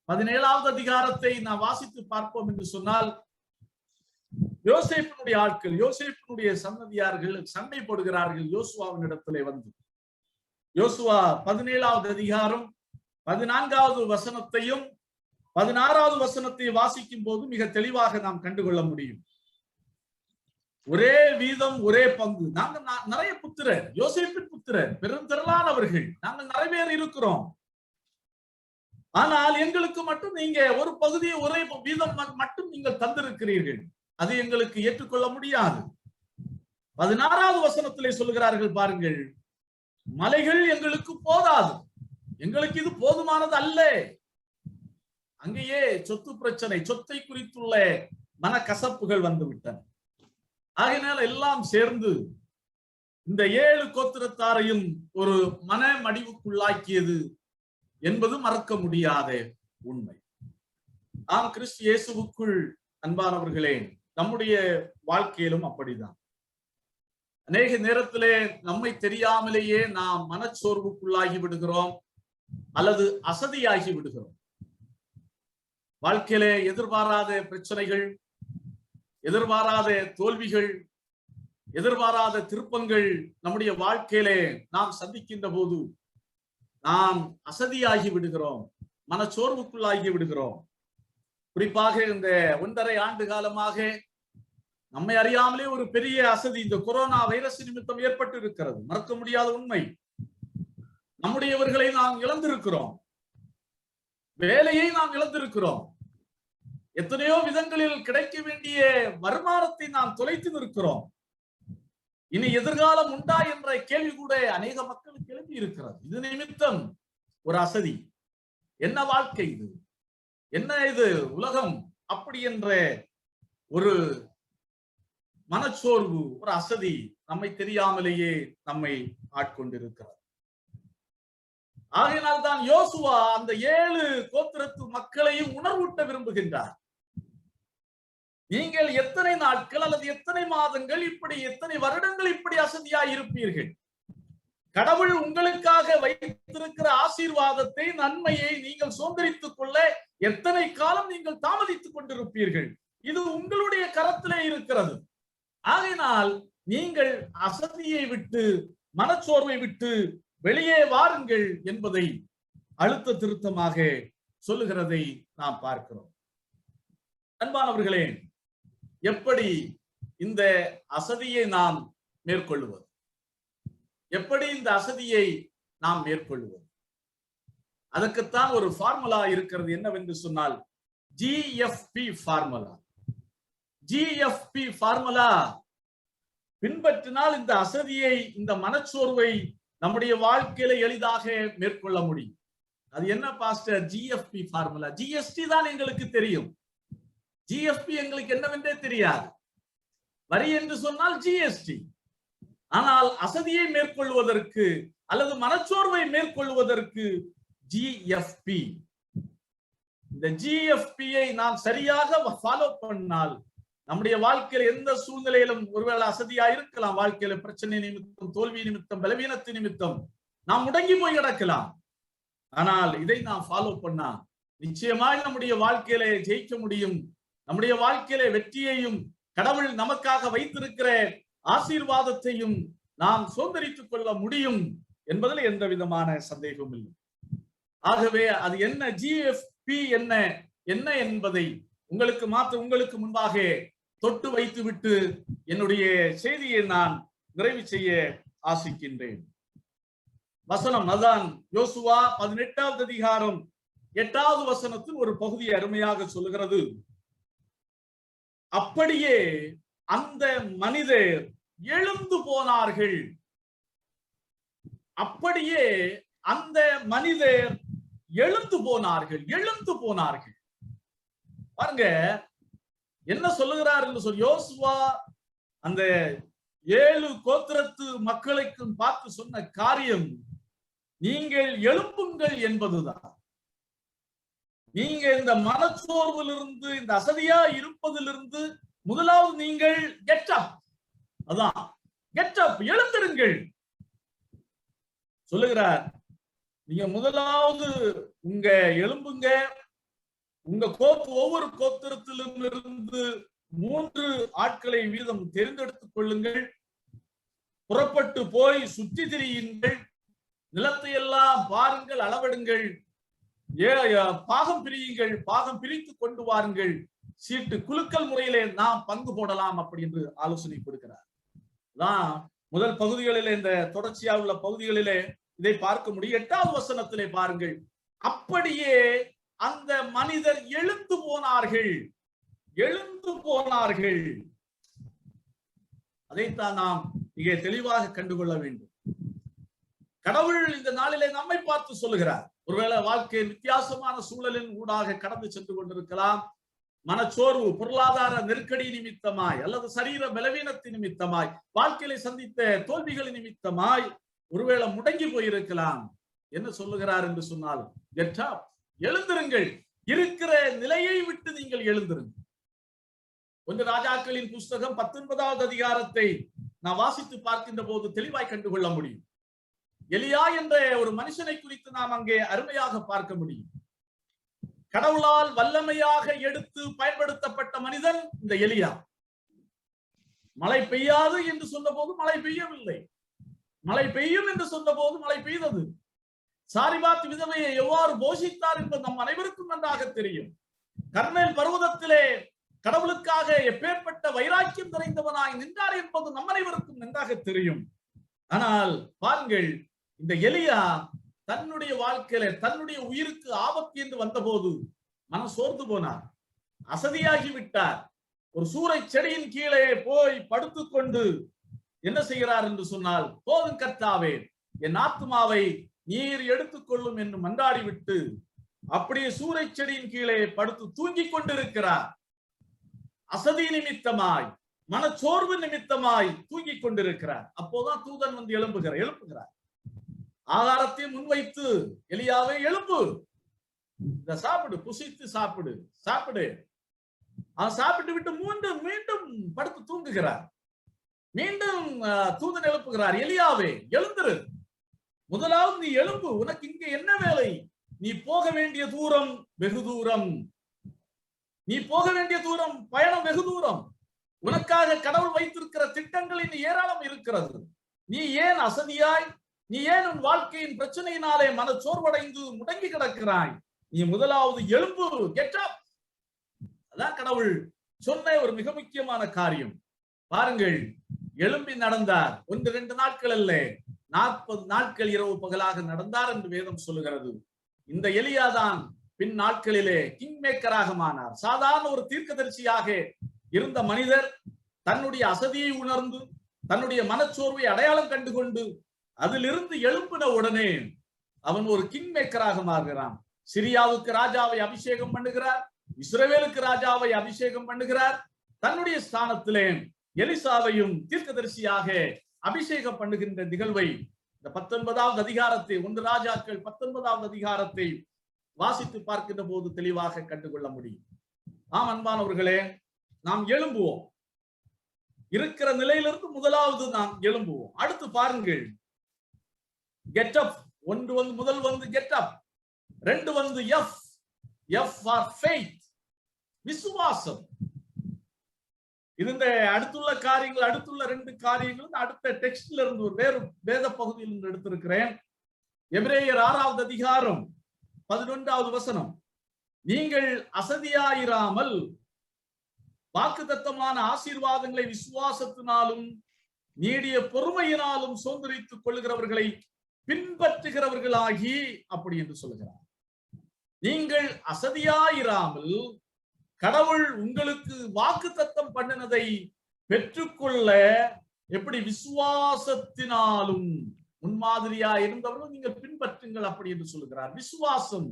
17வது அதிகாரத்தை நாம் வாசித்து பார்ப்போம் என்று சொன்னால், யோசேப்பினுடைய ஆட்கள், யோசேப்பினுடைய சன்னதியார்கள் சண்டை போடுகிறார்கள் யோசுவாவின் இடத்திலே வந்து. யோசுவா 17வது அதிகாரம் 14வது வசனத்தையும் 16வது வசனத்தையும் வாசிக்கும் போது மிக தெளிவாக நாம் கண்டுகொள்ள முடியும். ஒரே வீதம், ஒரே பங்கு. நாங்கள் நிறைய புத்திரர், யோசேப்பின் புத்திரர், பெருந்திரளானவர்கள், நாங்கள் நிறைய பேர் இருக்கிறோம். ஆனால் எங்களுக்கு மட்டும் நீங்க ஒரு பகுதியை, ஒரே வீதம் மட்டும் நீங்கள் தந்திருக்கிறீர்கள். அது எங்களுக்கு ஏற்றுக்கொள்ள முடியாது. 16வது வசனத்திலே சொல்லுகிறார்கள் பாருங்கள், மலைகள் எங்களுக்கு போதாது, எங்களுக்கு இது போதுமானது அல்ல. அங்கேயே சொத்து பிரச்சனை, சொத்தை குறித்துள்ள மனக்கசப்புகள் வந்து விட்டன. ஆகையினால் எல்லாம் சேர்ந்து இந்த 7 கோத்திரத்தாரையும் ஒரு மன மடிவுக்குள்ளாக்கியது என்பது மறக்க முடியாத உண்மை. ஆம், கிறிஸ்து இயேசுவுக்குள் அன்பானவர்களே, நம்முடைய வாழ்க்கையிலும் அப்படிதான். அநேக நேரத்திலே நம்மை தெரியாமலேயே நாம் மனச்சோர்வுக்குள்ளாகி விடுகிறோம் அல்லது அசதியாகி விடுகிறோம். வாழ்க்கையிலே எதிர்பாராத பிரச்சனைகள், எதிர்பாராத தோல்விகள், எதிர்பாராத திருப்பங்கள் நம்முடைய வாழ்க்கையிலே நாம் சந்திக்கின்ற போது நாம் அசதியாகி விடுகிறோம், மனச்சோர்வுக்குள்ளாகி விடுகிறோம். குறிப்பாக இந்த 1.5 ஆண்டு காலமாக நம்மை அறியாமலே ஒரு பெரிய அசதி இந்த கொரோனா வைரஸ் நிமித்தம் ஏற்பட்டு இருக்கிறது. மறக்க முடியாத உண்மை. நம்முடையவர்களை நாம் இழந்திருக்கிறோம், வேலையை நாம் இழந்திருக்கிறோம், எத்தனையோ விதங்களில் கிடைக்க வேண்டிய வருமானத்தை நாம் தொலைத்து நிற்கிறோம். இனி எதிர்காலம் உண்டா என்ற கேள்வி கூட அநேக மக்களுக்கு எழுப்பி இருக்கிறது. இது நிமித்தம் ஒரு அசதி. என்ன வாழ்க்கை இது, என்ன இது உலகம், அப்படி என்ற ஒரு மனச்சோர்வு, ஒரு அசதி நம்மை தெரியாமலேயே நம்மை ஆட்கொண்டிருக்கிறது. ஆகையினால் தான் யோசுவா அந்த 7 கோத்திரத்து மக்களையும் உணர்வூட்ட விரும்புகின்றார். நீங்கள் எத்தனை நாட்கள் அல்லது எத்தனை மாதங்கள், இப்படி எத்தனை வருடங்கள் இப்படி அசதியாய் இருப்பீர்கள்? கடவுள் உங்களுக்காக வைத்திருக்கிற ஆசீர்வாதத்தை, நன்மையை நீங்கள் சுதந்திரித்துக் கொள்ள எத்தனை காலம் நீங்கள் தாமதித்துக் கொண்டிருப்பீர்கள்? இது உங்களுடைய கரத்திலே இருக்கிறது. ஆகையினால் நீங்கள் அசதியை விட்டு, மனச்சோர்வை விட்டு வெளியே வாருங்கள் என்பதை அழுத்த திருத்தமாக சொல்லுகிறதை நாம் பார்க்கிறோம். அன்பானவர்களே, எப்படி இந்த அசதியை நாம் மேற்கொள்வது? எப்படி இந்த அசதியை நாம் மேற்கொள்வது? அதற்குத்தான் ஒரு ஃபார்முலா இருக்கிறது. என்னவென்று சொன்னால் GFP ஃபார்முலா. GFP ஃபார்முலா பின்பற்றினால் இந்த அசதியை, இந்த மனச்சோர்வை நம்முடைய வாழ்க்கையில எளிதாக மேற்கொள்ள முடியும். அது என்ன பாஸ்டர் GFP ஃபார்முலா? GST தான் எங்களுக்கு தெரியும், GFP எங்களுக்கு என்னவென்றே தெரியாது. வரி என்று சொன்னால் GST. ஆனால் அசதியை மேற்கொள்வதற்கு அல்லது மனச்சோர்வை மேற்கொள்வதற்கு GFP. இந்த GFP-யை நாம் சரியாக ஃபாலோ பண்ணால் நம்முடைய வாழ்க்கையில எந்த சூழ்நிலையிலும், ஒருவேளை அசதியா இருக்கலாம், வாழ்க்கையில பிரச்சனை நிமித்தம், தோல்வி நிமித்தம், பலவீனத்து நிமித்தம் நாம் முடங்கி போய் கிடக்கலாம். ஆனால் இதை நாம் ஃபாலோ பண்ணா நிச்சயமாய் நம்முடைய வாழ்க்கையில ஜெயிக்க முடியும். நம்முடைய வாழ்க்கையில வெற்றியையும், கடவுள் நமக்காக வைத்திருக்கிற ஆசீர்வாதத்தையும் நாம் சுதந்திரித்துக் கொள்ள முடியும் என்பதில் எந்த விதமான சந்தேகமும் இல்லை. ஆகவே அது என்ன, GFP என்ன என்ன என்பதை உங்களுக்கு முன்பாக தொட்டு வைத்துவிட்டு என்னுடைய செய்தியை நான் நிறைவு செய்ய ஆசிக்கின்றேன். வசனம் அதான் யோசுவா 18வது அதிகாரம் 8வது வசனத்தில் ஒரு பகுதி அருமையாக சொல்லுகிறது. அப்படியே அந்த மனிதர் எழுந்து போனார்கள். அப்படியே அந்த மனிதர் எழுந்து போனார்கள். பாருங்க என்ன சொல்லுகிறார் என்று சொல்லி, யோசுவா அந்த 7 கோத்திரத்து மக்களுக்கு பார்த்து சொன்ன காரியம், நீங்கள் எழும்புங்கள் என்பதுதான். நீங்க இந்த மனச்சோர்விலிருந்து, இந்த அசதியா இருப்பதிலிருந்து முதலாவது நீங்கள் கெட் அப், அதான் கெட் அப், எழுந்திருங்கள் சொல்லுகிறார். நீங்க முதலாவது உங்க எழும்புங்க, ஒவ்வொரு கோத்திரத்திலும் இருந்து 3 ஆட்களை வீதம் தேர்ந்தெடுத்துக் கொள்ளுங்கள். புறப்பட்டு போய் சுற்றி திரியுங்கள். நிலத்தை எல்லாம் பாருங்கள், அளவெடுங்கள், பாகம் பிரியுங்கள், பாகம் பிரித்து கொண்டு வாருங்கள், சீட்டு குலுக்கல் முறையிலே நாம் பங்கு போடலாம் அப்படி என்று ஆலோசனை கொடுக்கிறார். முதல் பகுதிகளிலே, இந்த தொடர்ச்சியா உள்ள பகுதிகளிலே இதை பார்க்க முடியும். 8வது வசனத்திலே பாருங்கள், அப்படியே அந்த மனிதர் எழுந்து போனார்கள். அதைத்தான் நாம் இங்கே தெளிவாக கண்டுகொள்ள வேண்டும். கடவுள் இந்த நாளிலே நம்மை பார்த்து சொல்லுகிறார். ஒருவேளை வாழ்க்கையின் வித்தியாசமான சூழலின் ஊடாக கடந்து சென்று கொண்டிருக்கலாம். மனச்சோர்வு, பொருளாதார நெருக்கடி நிமித்தமாய் அல்லது சரீர பலவீனத்தின் நிமித்தமாய், வாழ்க்கையில சந்தித்த தோல்விகளின் நிமித்தமாய் ஒருவேளை முடங்கி போயிருக்கலாம். என்ன சொல்லுகிறார் என்று சொன்னால், எழுந்திருங்கள், இருக்கிற நிலையை விட்டு நீங்கள் எழுந்திருங்கள். 1 ராஜாக்களின் புஸ்தகம் 19வது அதிகாரத்தை நான் வாசித்து பார்க்கின்ற போது தெளிவாய் கண்டுகொள்ள முடியும். எலியா என்ற ஒரு மனுஷனை குறித்து நாம் அங்கே அருமையாக பார்க்க முடியும். கடவுளால் வல்லமையாக எடுத்து பயன்படுத்தப்பட்ட மனிதன் இந்த எலியா. மழை பெய்யாது என்று சொன்ன போது மழை பெய்யவில்லை, மழை பெய்யும் என்று சொன்ன போது மழை பெய்தது. சாரிபாத் விதவையை எவ்வாறு போஷித்தார் என்பது நம் அனைவருக்கும் நன்றாக தெரியும். கர்மேல் பர்வதத்திலே கடவுளுக்காக எப்பேற்பட்ட வைராக்கியம் நிறைந்தவனாய் நின்றார் என்பது நம் அனைவருக்கும் நன்றாக தெரியும். ஆனால் பாருங்கள், இந்த எலியா தன்னுடைய வாழ்க்கையில தன்னுடைய உயிருக்கு ஆபத்து என்று வந்தபோது மனம் சோர்ந்து போனார், அசதியாகி விட்டார். ஒரு சூறை செடியின் கீழே போய் படுத்துக்கொண்டு என்ன செய்கிறார் என்று சொன்னால், போதும் கர்த்தாவே, என் ஆத்துமாவை நீர் எடுத்துக்கொள்ளும் என்று மன்றாடி விட்டு அப்படியே சூறை செடியின் கீழே படுத்து தூங்கிக் கொண்டிருக்கிறார். அசதி நிமித்தமாய், மனச்சோர்வு நிமித்தமாய் தூங்கிக் கொண்டிருக்கிறார். அப்போதான் தூதன் வந்து எழுப்புகிறார். ஆகாரத்தை முன்வைத்து, எலியாவை எழுப்பு, இத சாப்பிடு, புசித்து சாப்பிடு. சாப்பிட்டு விட்டு மீண்டும் படுத்து தூங்குகிறார். மீண்டும் தூதன் எழுப்புகிறார், எலியாவே எழுந்திரு, முதலாவது நீ எழும்பு, உனக்கு இங்க என்ன வேலை? நீ போக வேண்டிய தூரம் வெகு தூரம், பயணம் வெகு தூரம். உனக்காக கடவுள் வைத்திருக்கிற திட்டங்கள் இன்னும் ஏராளம் இருக்கிறது. நீ ஏன் அசதியாய், நீ ஏன் உன் வாழ்க்கையின் பிரச்சனையினாலே மனச்சோர்வடைந்து முடங்கி கிடக்கிறாய்? நீ முதலாவது எழும்பு, கெட் அப். அதான் கடவுள் சொன்ன ஒரு மிக முக்கியமான காரியம். பாருங்கள், எழும்பி நடந்தார். 1-2 நாட்கள் அல்ல, 40 நாட்கள் இரவு பகலாக நடந்தார் என்று வேதம் சொல்லுகிறது. இந்த எலியாதான் பின் நாட்களிலே கிங் மேக்கராக மானார். சாதாரண ஒரு தீர்க்கதரிசியாக இருந்த மனிதர் தன்னுடைய அசதியை உணர்ந்து, தன்னுடைய மனச்சோர்வை அடையாளம் கண்டுகொண்டு அதிலிருந்து எழும்பின உடனே அவன் ஒரு கிங் மேக்கராக மாறுகிறான். சிரியாவுக்கு ராஜாவை அபிஷேகம் பண்ணுகிறார், இஸ்ரவேலுக்கு ராஜாவை அபிஷேகம் பண்ணுகிறார். தன்னுடைய ஸ்தானத்திலே எலிசாவையும் தீர்க்கதரிசியாக அபிஷேகம் பண்ணுகின்ற நிகழ்வை இந்த 19வது அதிகாரத்தை, 1 ராஜாக்கள் 19வது அதிகாரத்தை வாசித்து பார்க்கின்ற போது தெளிவாக கண்டுகொள்ள முடியும். ஆம் அன்பானவர்களே, நாம் எழும்புவோம். இருக்கிற நிலையிலிருந்து முதலாவது நாம் எழும்புவோம். அடுத்து பாருங்கள், கெட் அப். முதல் வந்து கெட் அப், 2 வந்து எஃப் ஃபார் ஃபெய்த், விசுவாசம். இது இந்த அடுத்துள்ள காரியங்கள், அடுத்துள்ள 2 காரியங்கள் அடுத்த டெக்ஸ்ட்ல இருந்து ஒரு வேறு வேத பகுதியில் இருந்து எடுத்திருக்கிறேன். எபிரேயர் 6வது அதிகாரம் 11வது வசனம், நீங்கள் அசதியாயிராமல் வாக்குத்தத்தமான ஆசீர்வாதங்களை விசுவாசத்தினாலும் நீடிய பொறுமையினாலும் சுதந்திரித்துக் கொள்ளுகிறவர்களை பின்பற்றுகிறவர்களாகி, அப்படி என்று சொல்லுகிறார். நீங்கள் அசதியாயிராமல் கடவுள் உங்களுக்கு வாக்குத்தத்தம் பண்ணினதை பெற்றுக்கொள்ள எப்படி விசுவாசத்தினாலும் முன்மாதிரியா இருந்தவர்கள் நீங்கள் பின்பற்றுங்கள் அப்படி என்று சொல்லுகிறார். விசுவாசம்.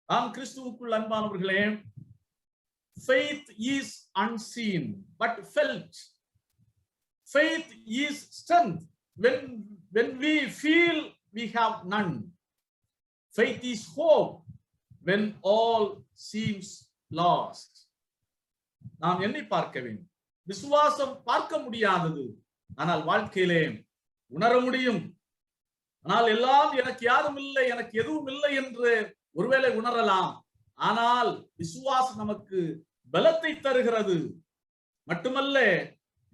ஆம் கிறிஸ்துவுக்குள் அன்பானவர்களே, faith is unseen but felt. Faith is strength when we feel we have none. Faith is hope when all seems lost. நாம் எண்ணி பார்க்க வேண்டும். விசுவாசம் பார்க்க முடியாதது, ஆனால் வாழ்க்கையிலே உணர முடியும். ஆனால் எல்லாம் எனக்கு யாரும் இல்லை, எனக்கு எதுவும் இல்லை என்று ஒருவேளை உணரலாம். ஆனால் விசுவாசம் நமக்கு பலத்தை தருகிறது. மட்டுமல்ல,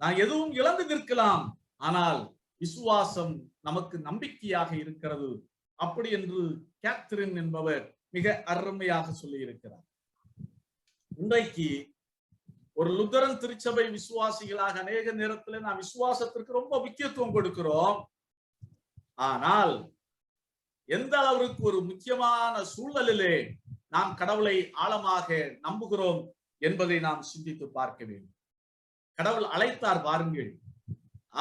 நான் எதுவும் இழந்து நிற்கலாம், ஆனால் விசுவாசம் நமக்கு நம்பிக்கையாக இருக்கிறது. அப்படி என்று கேத்ரின் என்பவர் மிக அருமையாக சொல்லி இருக்கிறார். இன்றைக்கு ஒரு லுத்தரன் திருச்சபை விசுவாசிகளாக அநேக நேரத்தில் நாம் விசுவாசத்திற்கு ரொம்ப முக்கியத்துவம் கொடுக்கிறோம். ஆனால் எந்த அளவிற்கு ஒரு முக்கியமான சூழலிலே நாம் கடவுளை ஆழமாக நம்புகிறோம் என்பதை நாம் சிந்தித்து பார்க்க வேண்டும். கடவுள் அழைத்தார், பாருங்கள்.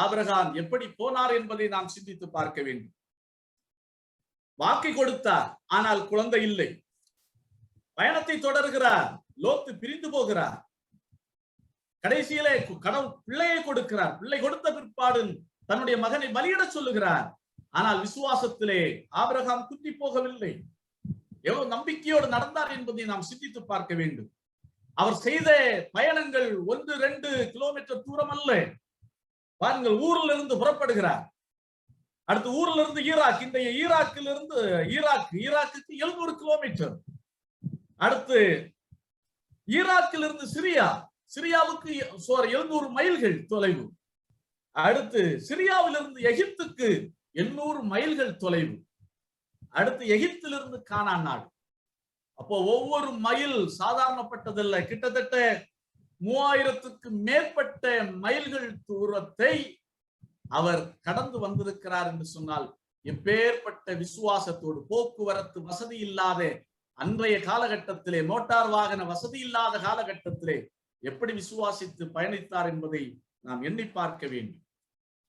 ஆபிரகாம் எப்படி போனார் என்பதை நாம் சிந்தித்து பார்க்க வேண்டும். வாக்கை கொடுத்தார், ஆனால் குழந்தை இல்லை. பயணத்தை தொடர்கிறார், லோத்து பிரிந்து போகிறார். கடைசியிலே கடவுள் பிள்ளையை கொடுக்கிறார். பிள்ளை கொடுத்த பிற்பாடு தன்னுடைய மகனை பலியிட சொல்லுகிறார். ஆனால் விசுவாசத்திலே ஆபிரகாம் குத்தி போகவில்லை. எவ்வளவு நம்பிக்கையோடு நடந்தார் என்பதை நாம் சிந்தித்து பார்க்க வேண்டும். அவர் செய்த பயணங்கள் 1-2 கிலோமீட்டர் தூரம் அல்ல. பாருங்கள், ஊரில் இருந்து புறப்படுகிறார். அடுத்து ஊரில் இருந்து ஈராக், இந்த ஈராக்கிலிருந்து ஈராக்குக்கு 700 கிலோமீட்டர். அடுத்து ஈராக்கிலிருந்து சிரியாவுக்கு 700 மைல்கள் தொலைவு. அடுத்து சிரியாவிலிருந்து எகிப்துக்கு 800 மைல்கள் தொலைவு. அடுத்து எகிப்திலிருந்து கானான் நாடு. அப்போ ஒவ்வொரு மைல் சாதாரணப்பட்டதல்ல. கிட்டத்தட்ட 3000க்கு மேற்பட்ட மைல்கள் தூரத்தை அவர் கடந்து வந்திருக்கிறார் என்று சொன்னால், எப்பேற்பட்ட விசுவாசத்தோடு, போக்குவரத்து வசதி இல்லாத அன்றைய காலகட்டத்திலே, மோட்டார் வாகன வசதி இல்லாத காலகட்டத்திலே எப்படி விசுவாசித்து பயணித்தார் என்பதை நாம் எண்ணி பார்க்க வேண்டும்.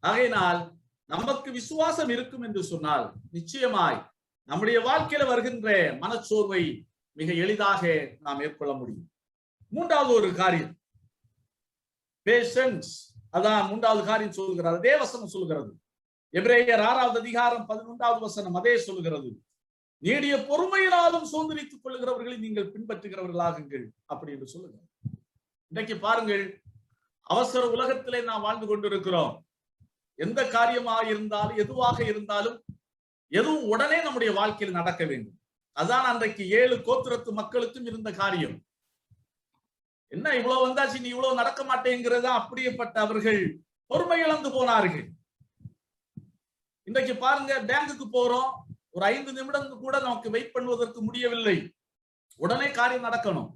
ஆகையினால் நமக்கு விசுவாசம் இருக்கும் என்று சொன்னால் நிச்சயமாய் நம்முடைய வாழ்க்கையில வருகின்ற மனச்சோர்வை மிக எளிதாக நாம் மேற்கொள்ள முடியும். மூன்றாவது ஒரு காரியம், பேஷன்ஸ். அதான் மூன்றாவது காரியம் சொல்கிறது, அதே வசனம் சொல்கிறது. எபிரேயர் 6வது அதிகாரம் 11வது வசனம் அதே சொல்கிறது. நீடிய பொறுமையினாலும் சுதந்திரித்துக் கொள்ளுகிறவர்களை நீங்கள் பின்பற்றுகிறவர்களாகுங்கள் அப்படி என்று சொல்லுங்க. இன்றைக்கு பாருங்கள், அவசர உலகத்திலே நாம் வாழ்ந்து கொண்டிருக்கிறோம். எந்த காரியமாக இருந்தாலும், எதுவாக இருந்தாலும், எதுவும் உடனே நம்முடைய வாழ்க்கையில் நடக்க வேண்டும். அதான் அன்றைக்கு 7 கோத்திரத்து மக்களுக்கும் இருந்த காரியம். என்ன இவ்வளவு வந்தாச்சு, நீ இவ்வளவு நடக்க மாட்டேங்கிறதா? அப்படியேப்பட்ட அவர்கள் பொறுமை இழந்து போனார்கள். இன்றைக்கு பாருங்க, பேங்குக்கு போறோம், ஒரு 5 நிமிடம் கூட நமக்கு வெயிட் பண்ணுவதற்கு முடியவில்லை. உடனே காரியம் நடக்கணும்.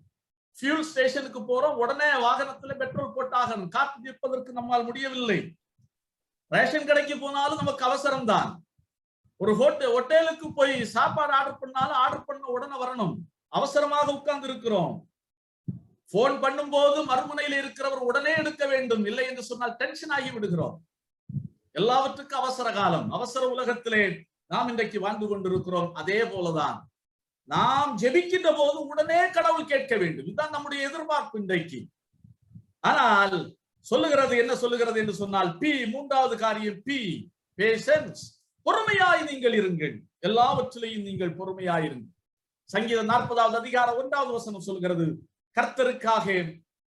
ஃபியூல் ஸ்டேஷனுக்கு போறோம், உடனே வாகனத்துல பெட்ரோல் போட்டாகணும். காத்து நிற்பதற்கு நம்மால் முடியவில்லை. ரேஷன் கடைக்கு போனாலும் நமக்கு அவசரம் தான். ஒரு ஹோட்டலுக்கு போய் சாப்பாடு ஆர்டர் பண்ணாலும் ஆர்டர் பண்ண உடனே வரணும். அவசரமாக உட்கார்ந்து இருக்கிறோம். போன் பண்ணும் போது மறுமுனையில் இருக்கிறவர் உடனே எடுக்க வேண்டும், இல்லை என்று சொன்னால் டென்ஷன் ஆகி விடுகிறோம். எல்லாவற்றுக்கும் அவசர காலம், அவசர உலகத்திலே நாம் இன்றைக்கு வாழ்ந்து கொண்டிருக்கிறோம். அதே போலதான் நாம் ஜெபிக்கின்ற போது உடனே கடவுள் கேட்க வேண்டும். இதுதான் நம்முடைய எதிர்பார்ப்பு இன்றைக்கு. ஆனால் சொல்லுகிறது, என்ன சொல்லுகிறது என்று சொன்னால், மூன்றாவது காரியம் பேஷன்ஸ். பொறுமையாய் நீங்கள் இருங்கள், எல்லாவற்றிலையும் நீங்கள் பொறுமையாயிருங்கள். சங்கீதம் 40வது அதிகாரம் 1வது வசனம் சொல்கிறது, கர்த்தருக்காக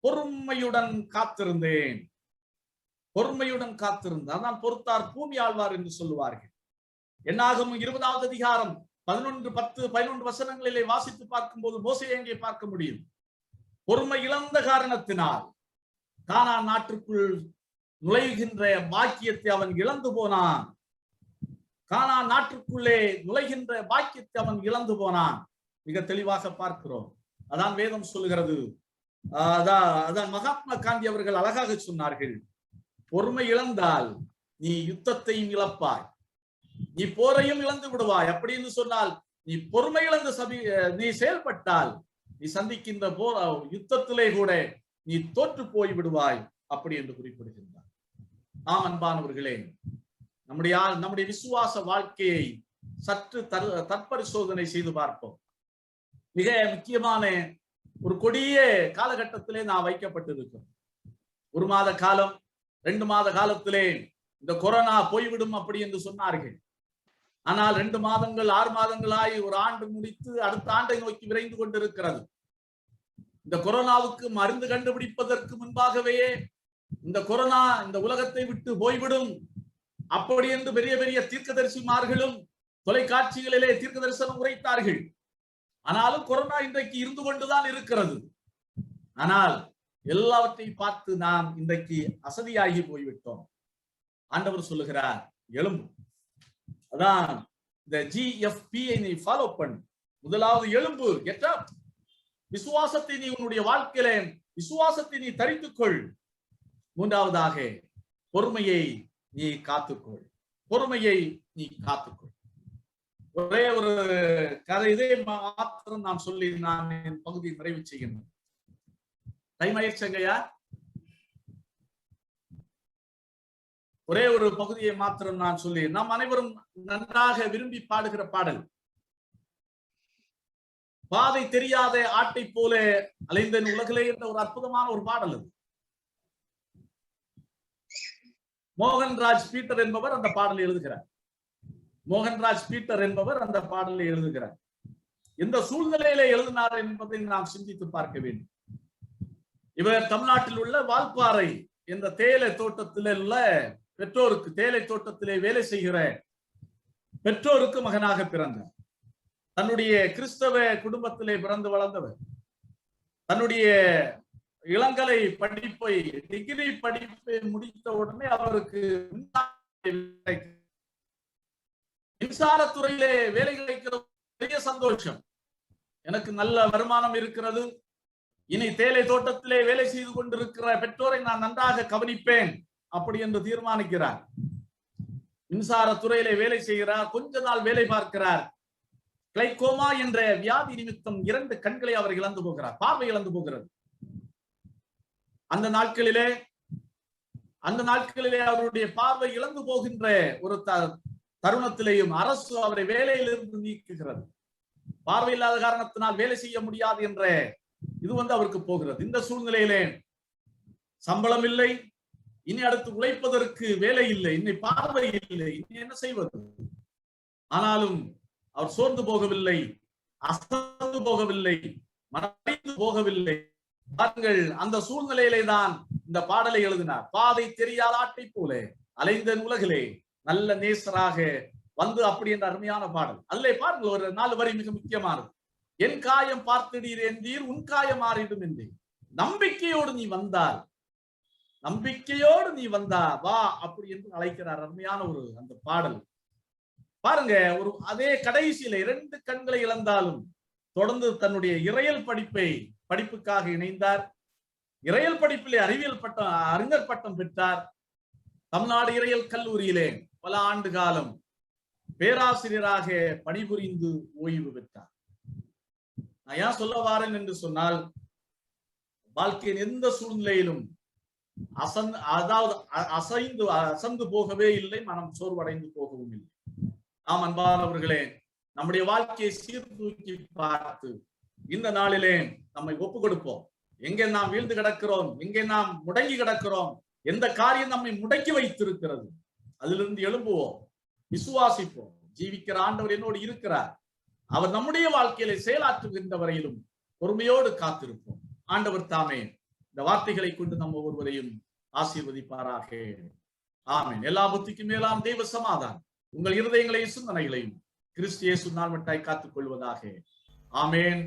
பொறுமையுடன் காத்திருந்தேன். பொறுமையுடன் காத்திருந்தேன், அதான் பொறுத்தார் பூமி ஆழ்வார் என்று சொல்லுவார்கள். என்னாகமம் 20வது அதிகாரம் 11, 10, 11 வசனங்களிலே வாசித்து பார்க்கும் போது மோசேயை எங்கே பார்க்க முடியும்? பொறுமை இழந்த காரணத்தினால் கானான் நாட்டுக்குள் நுழைகின்ற பாக்கியத்தை அவன் இழந்து போனான். கானான் நாட்டுக்குள்ளே நுழைகின்ற பாக்கியத்தை அவன் இழந்து போனான். மிக தெளிவாக பார்க்கிறோம். அதான் வேதம் சொல்லுகிறது. அதான் மகாத்மா காந்தி அவர்கள் அழகாக சொன்னார்கள், பொறுமை இழந்தால் நீ யுத்தத்தையும் இழப்பாய், நீ போரையும் இழந்து விடுவாய். அப்படின்னு சொன்னால், நீ பொறுமை இழந்து நீ செயல்பட்டால் நீ சந்திக்கின்ற யுத்தத்திலே கூட நீ தோற்று போய் விடுவாய் அப்படி என்று குறிப்பிடுகின்றார். ஆம் அன்பானவர்களே, நம்முடைய விசுவாச வாழ்க்கையை சற்று தற்பரிசோதனை செய்து பார்ப்போம். மிக முக்கியமான ஒரு கொடிய காலகட்டத்திலே நான் வைக்கப்பட்டிருக்கிறோம். 1 மாத காலம், 2 மாத காலத்திலே இந்த கொரோனா போய்விடும் அப்படி என்று சொன்னார்கள். ஆனால் 2 மாதங்கள் 6 மாதங்களாய் 1 ஆண்டு முடித்து அடுத்த ஆண்டை நோக்கி விரைந்து கொண்டிருக்கிறது. இந்த கொரோனாவுக்கு மருந்து கண்டுபிடிப்பதற்கு முன்பாகவே இந்த கொரோனா இந்த உலகத்தை விட்டு போய்விடும் அப்படி என்று பெரிய பெரிய தீர்க்கதரிசிமார்களும் தொலைக்காட்சிகளிலே தீர்க்க தரிசனம் உரைத்தார்கள். ஆனாலும் கொரோனா இன்றைக்கு இருந்து கொண்டுதான் இருக்கிறது. ஆனால் எல்லாவற்றையும் பார்த்து நாம் இன்றைக்கு அசதியாகி போய்விட்டோம். ஆண்டவர் சொல்லுகிறார், எழும்பு. அதான் இந்த GFP நீ ஃபாலோ பண்ணு. முதலாவது எழும்பு, கெட் அப். விசுவாசத்தை நீ உன்னுடைய வாழ்க்கையில விசுவாசத்தை நீ தரித்துக்கொள். மூன்றாவதாக பொறுமையை நீ காத்துக்கொள். பொறுமையை நீ காத்துக்கொள். ஒரே ஒரு கதை, இதே மாத்திரம் நான் சொல்லி நான் என் பகுதியை நிறைவு செய்கின்றேன். டைம் ஆயிடுச்சுங்கய்யா. ஒரே ஒரு பகுதியை மாத்திரம் நான் சொல்லி, நாம் அனைவரும் நன்றாக விரும்பி பாடுகிற பாடல், பாதை தெரியாத ஆட்டை போல அலைந்தன் உலகிலே என்ற ஒரு அற்புதமான ஒரு பாடல் அது. மோகன்ராஜ் பீட்டர் என்பவர் அந்த பாடலை எழுதுகிறார். மோகன்ராஜ் பீட்டர் என்பவர் அந்த பாடலை எழுதுகிறார். எந்த சூழ்நிலையில எழுதினார் என்பதை நாம் சிந்தித்து பார்க்க வேண்டும். இவர் தமிழ்நாட்டில் உள்ள வால்பாறை என்ற தேயிலை தோட்டத்தில் உள்ள பெற்றோருக்கு, தேயிலை தோட்டத்திலே வேலை செய்கிற பெற்றோருக்கு மகனாக பிறந்தார். தன்னுடைய கிறிஸ்தவ குடும்பத்திலே பிறந்து வளர்ந்தவர். தன்னுடைய இளங்கலை படிப்பை, டிகிரி படிப்பை முடித்த உடனே அவருக்கு மின்சாரத்துறையிலே வேலை கிடைக்கிற பெரிய சந்தோஷம். எனக்கு நல்ல வருமானம் இருக்கிறது, இனி தேயிலை தோட்டத்திலே வேலை செய்து கொண்டிருக்கிற பெற்றோரை நான் நன்றாக கவனிப்பேன் அப்படி என்று தீர்மானிக்கிறார். மின்சாரத்துறையிலே வேலை செய்கிறார். கொஞ்ச நாள் வேலை பார்க்கிறார். கிளைகோமா என்ற வியாதி நிமித்தம் 2 கண்களை அவர் இழந்து போகிறார். பார்வை இழந்து போகிறது. அந்த நாட்களிலே அவருடைய பார்வை இழந்து போகின்ற ஒரு தருணத்திலேயும் அரசு அவரை வேலையிலிருந்து நீக்குகிறது. பார்வை இல்லாத காரணத்தினால் வேலை செய்ய முடியாது என்ற இது அவருக்கு போகிறது. இந்த சூழ்நிலையிலே சம்பளம் இல்லை, இனி அடுத்து உழைப்பதற்கு வேலை இல்லை, இனி பார்வை இல்லை, இனி என்ன செய்வது? ஆனாலும் அவர் சோர்ந்து போகவில்லை, அசந்து போகவில்லை, மறைந்து போகவில்லை. பாருங்கள், அந்த சூழ்நிலையிலே தான் இந்த பாடலை எழுதினார். பாதை தெரியாத ஆட்டை போல அலைந்த உலகிலே நல்ல நேசராக வந்து, அப்படி என்ற அருமையான பாடல். அதிலே பாருங்கள், ஒரு 4 வரி மிக முக்கியமானது. என் காயம் பார்த்திடீர் என்றீர், உன் காயம் மாறிடும் என்றேன். நம்பிக்கையோடு நீ வந்தால், நம்பிக்கையோடு நீ வந்தா வா அப்படி என்று அழைக்கிறார். அருமையான ஒரு அந்த பாடல் பாருங்க. ஒரு அதே கடைசியில 2 கண்களை இழந்தாலும் தொடர்ந்து தன்னுடைய இறையல் படிப்புக்காக இணைந்தார். இறையல் படிப்பிலே அறிஞர் பட்டம் பெற்றார். தமிழ்நாடு இறையல் கல்லூரியிலே பல ஆண்டு காலம் பேராசிரியராக பணிபுரிந்து ஓய்வு பெற்றார். நான் ஏன் சொல்ல வாரேன் என்று சொன்னால், வாழ்க்கையின் எந்த சூழ்நிலையிலும் அசைந்து போகவே இல்லை, மனம் சோர்வடைந்து போகவும் இல்லை. நாம் அன்பானவர்களே, நம்முடைய வாழ்க்கையை சீர்தூக்கி பார்த்து இந்த நாளிலே நம்மை ஒப்பு கொடுப்போம். எங்கே நாம் வீழ்ந்து கிடக்கிறோம், எங்கே நாம் முடங்கி கிடக்கிறோம், எந்த காரியம் நம்மை முடக்கி வைத்திருக்கிறது, அதிலிருந்து எழும்புவோம், விசுவாசிப்போம். ஜீவிக்கிற ஆண்டவர் என்னோடு இருக்கிறார். அவர் நம்முடைய வாழ்க்கையில செயலாற்றுகின்ற வரையிலும் பொறுமையோடு காத்திருப்போம். ஆண்டவர் தாமே இந்த வார்த்தைகளை கொண்டு நம்ம ஒவ்வொருவரையும் ஆசீர்வதிப்பாராக. ஆமென். எல்லா புத்திக்கும் மேலாம் தெய்வ சமாதானம் உங்கள் இருதயங்களையும் சிந்தனைகளையும் கிறிஸ்து இயேசு நாமத்தாய் காத்துக் கொள்வதாக. ஆமென்.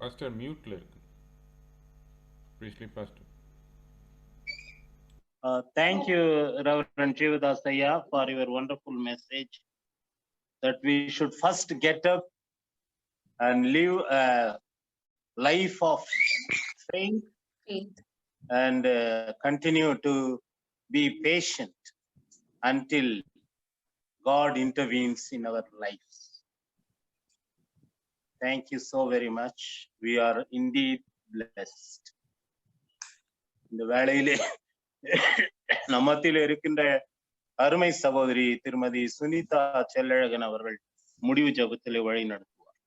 Pastor mute la irukku. Please pastor. Thank you, Reverend Jivadas Ayya, for your wonderful message that we should first get up and live a life of faith and continue to be patient until God intervenes in our lives. Thank you so very much. We are indeed blessed. இந்த வேளையிலே நம்மத்திலே இருக்கின்ற அருமை சகோதரி திருமதி சுனிதா செல்லழகன் அவர்கள் முடிவு ஜெபத்திலே வழி நடத்துவார்.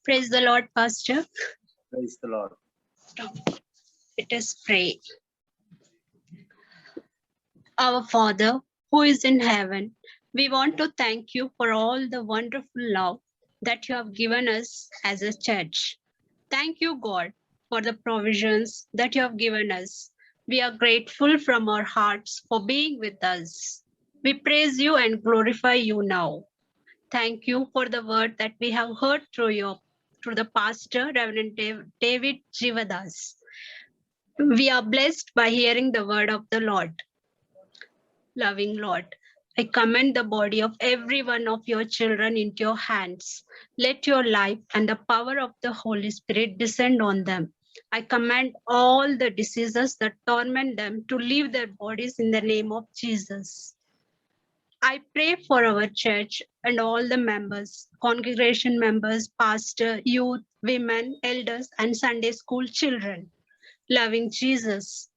Praise the Lord, Pastor. Praise the Lord. Let us pray. Our Father, who is in heaven, We want to thank you for all the wonderful love that you have given us as a church. Thank you, God, for the provisions that you have given us. We are grateful from our hearts for being with us. We praise you and glorify you now. Thank you for the word that we have heard through the pastor, Reverend David Jivadas. We are blessed by hearing the word of the Lord. Loving Lord, I commend the body of every one of your children into your hands. Let your life and the power of the Holy Spirit descend on them. I command all the diseases that torment them to leave their bodies in the name of Jesus. I pray for our church and all the members, congregation members, pastor, youth, women, elders, and Sunday school children. Loving Jesus,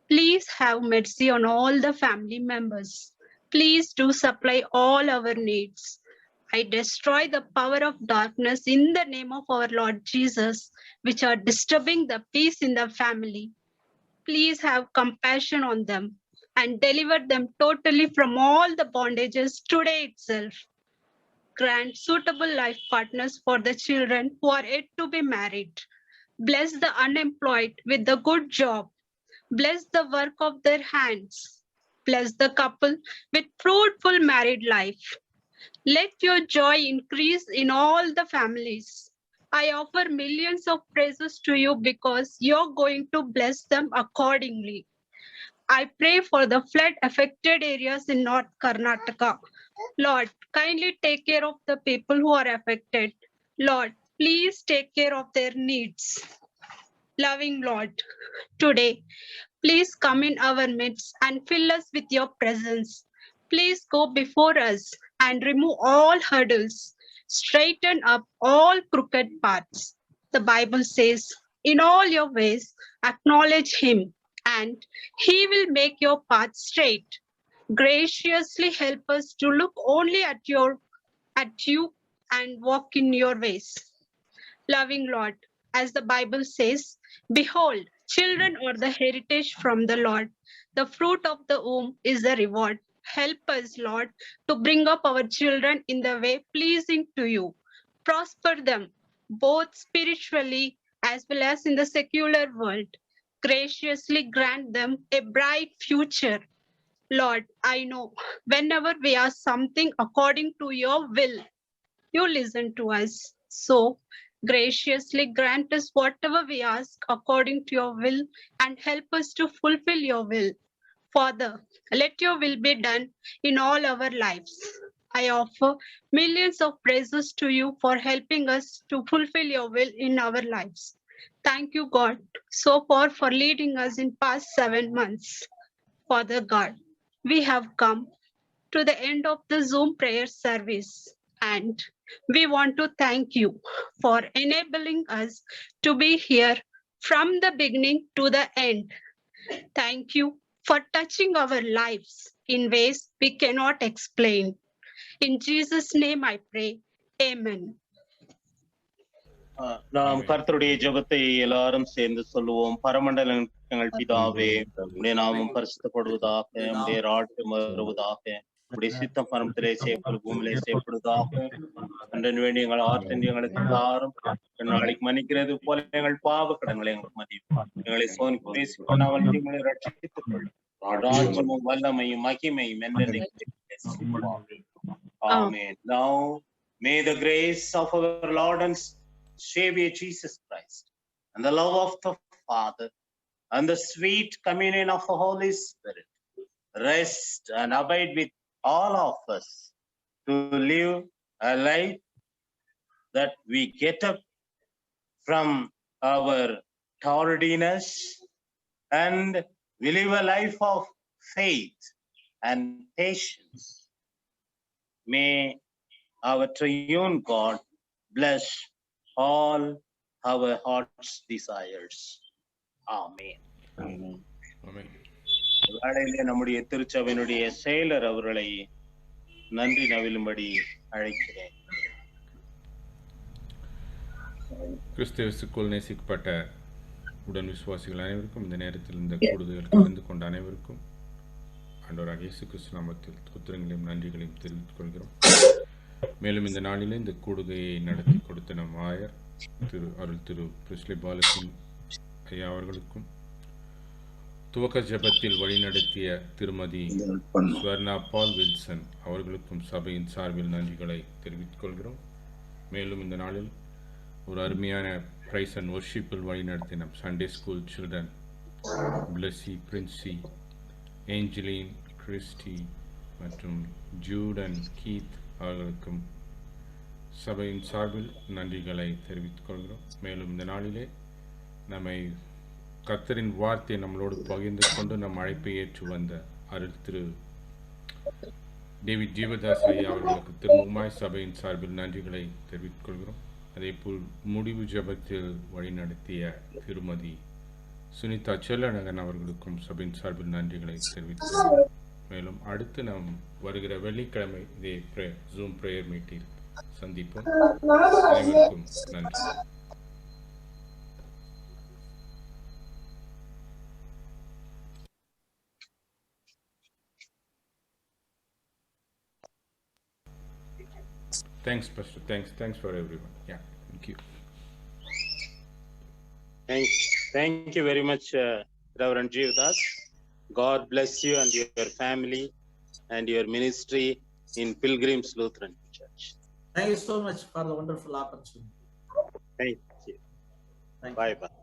please have mercy on all the family members. Please do supply all our needs. I destroy the power of darkness in the name of our Lord Jesus, which are disturbing the peace in the family. Please have compassion on them and deliver them totally from all the bondages today itself. Grant suitable life partners for the children who are yet to be married. Bless the unemployed with a good job. Bless the work of their hands. Bless the couple with fruitful married life. Let your joy increase in all the families. I offer millions of praises to you because you're going to bless them accordingly. I pray for the flood affected areas in North Karnataka. Lord, kindly take care of the people who are affected. Lord, please take care of their needs. Loving Lord, today, please come in our midst and fill us with your presence. Please go before us and remove all hurdles. Straighten up all crooked paths. The Bible says, in all your ways, acknowledge him, and he will make your path straight. Graciously help us to look only at you and walk in your ways. Loving Lord, as the Bible says, behold, children are the heritage from the Lord. The fruit of the womb is the reward. Help us, Lord, to bring up our children in the way pleasing to you. Prosper them, both spiritually as well as in the secular world. Graciously grant them a bright future. Lord, I know whenever we ask something according to your will, you listen to us. So graciously grant us whatever we ask according to your will and help us to fulfill your will. Father, let your will be done in all our lives. I offer millions of praises to you for helping us to fulfill your will in our lives. Thank you, God, so far for leading us in past 7 months. Father God, we have come to the end of the Zoom prayer service, and we want to thank you for enabling us to be here from the beginning to the end. Thank you for touching our lives in ways we cannot explain. In Jesus' name I pray. Amen. நாம் கர்த்தருடைய ஜெபத்தை எல்லாரும் சேர்ந்து சொல்லுவோம். பரமண்டல எங்கள் பிதாவே, உடைய நாமம் பரிசுத்தப்படுவதாக, உடைய ராஜ்யம் வருவதாக, உடைய சித்தம் பரமத்திலே செய்யப்படும் பூமியிலே செய்யப்படுவதாக. அன்றன் வேண்டிய எங்கள் ஆற்றல் எங்களுக்கு தாரும். நாளைக்கு மன்னிக்கிறது போல எங்கள் பாவ கடன்களை எங்களுக்கு மன்னியும். எங்களை சோதனைக்கு பேசிக் கொள்ளாமல் எங்களை ரட்சித்துக் கொள்ளும். ராஜ்யமும் வல்லமையும் மகிமையும் என்றென்றைக்கும். Amen. Now may the grace of our Lord and Savior Jesus Christ and the love of the Father and the sweet communion of the Holy Spirit rest and abide with all of us to live a life that we get up from our tardiness and we live a life of faith and patience. May our triune God bless all our heart's desires. Amen. ஆமென். வேளையிலே நம்முடைய திருச்சபையினுடைய செயலர் அவர்களை நன்றி நவிலும்படி அழைக்கிறேன். கிறிஸ்துவுக்குள் நேசிக்கப்பட்ட உடன் விசுவாசிகள் அனைவருக்கும் இந்த நேரத்தில் இந்த கூடுதல் கலந்து கொண்ட அனைவருக்கும் ஆண்டவராகிய இயேசு கிறிஸ்து நாமத்தில் ஸ்தோத்திரங்களையும் நன்றிகளையும் தெரிவித்துக் கொள்கிறோம். மேலும் இந்த நாளிலே இந்த கூடுகையை நடத்தி கொடுத்த நம் ஆயர் அருள் திரு பிரிஸ்லி பாலசிங் ஐயா அவர்களுக்கும், துவக்க ஜெபத்தில் வழிநடத்திய திருமதி ஸ்வர்ணா பால் வில்சன் அவர்களுக்கும் சபையின் சார்பில் நன்றிகளை தெரிவித்துக் கொள்கிறோம். மேலும் இந்த நாளில் ஒரு அருமையான பிரைஸ் அண்ட் வர்ஷிப்பில் வழிநடத்திய நம் Sunday school children Blessy, Princy, Angeline, Christy மற்றும் ஜூட் அண்ட் கீத் அவர்களுக்கும் சபையின் சார்பில் நன்றிகளை தெரிவித்துக் கொள்கிறோம். மேலும் இந்த நாளிலே நம்மை கர்த்தரின் வார்த்தையை நம்மளோடு பகிர்ந்து கொண்டு நம் அழைப்பை ஏற்று வந்த அருள் திரு டேவிட் ஜீவதாஸ் ஐயா அவர்களுக்கு திரும்பவுமாய் சபையின் சார்பில் நன்றிகளை தெரிவித்துக் கொள்கிறோம். அதேபோல் முடிவு ஜெபத்தில் வழிநடத்திய திருமதி சுனிதா செல்லநகன் அவர்களுக்கும் சபையின் சார்பில் நன்றிகளை தெரிவித்துக் கொள்கிறோம். மேலும் அடுத்து நாம் வருகிற வெள்ளிக்கிழமை இதே ஜூம் பிரேயர் மீட்டில் சந்திப்போம். அனைவருக்கும் நன்றி. Thanks, Pastor. Thanks for everyone. Yeah, thank you. Thank you very much, Reverend Jeevdas. God bless you and your family and your ministry in Pilgrims Lutheran Church. Thank you so much for the wonderful opportunity. Thank you. Thank you. Bye bye.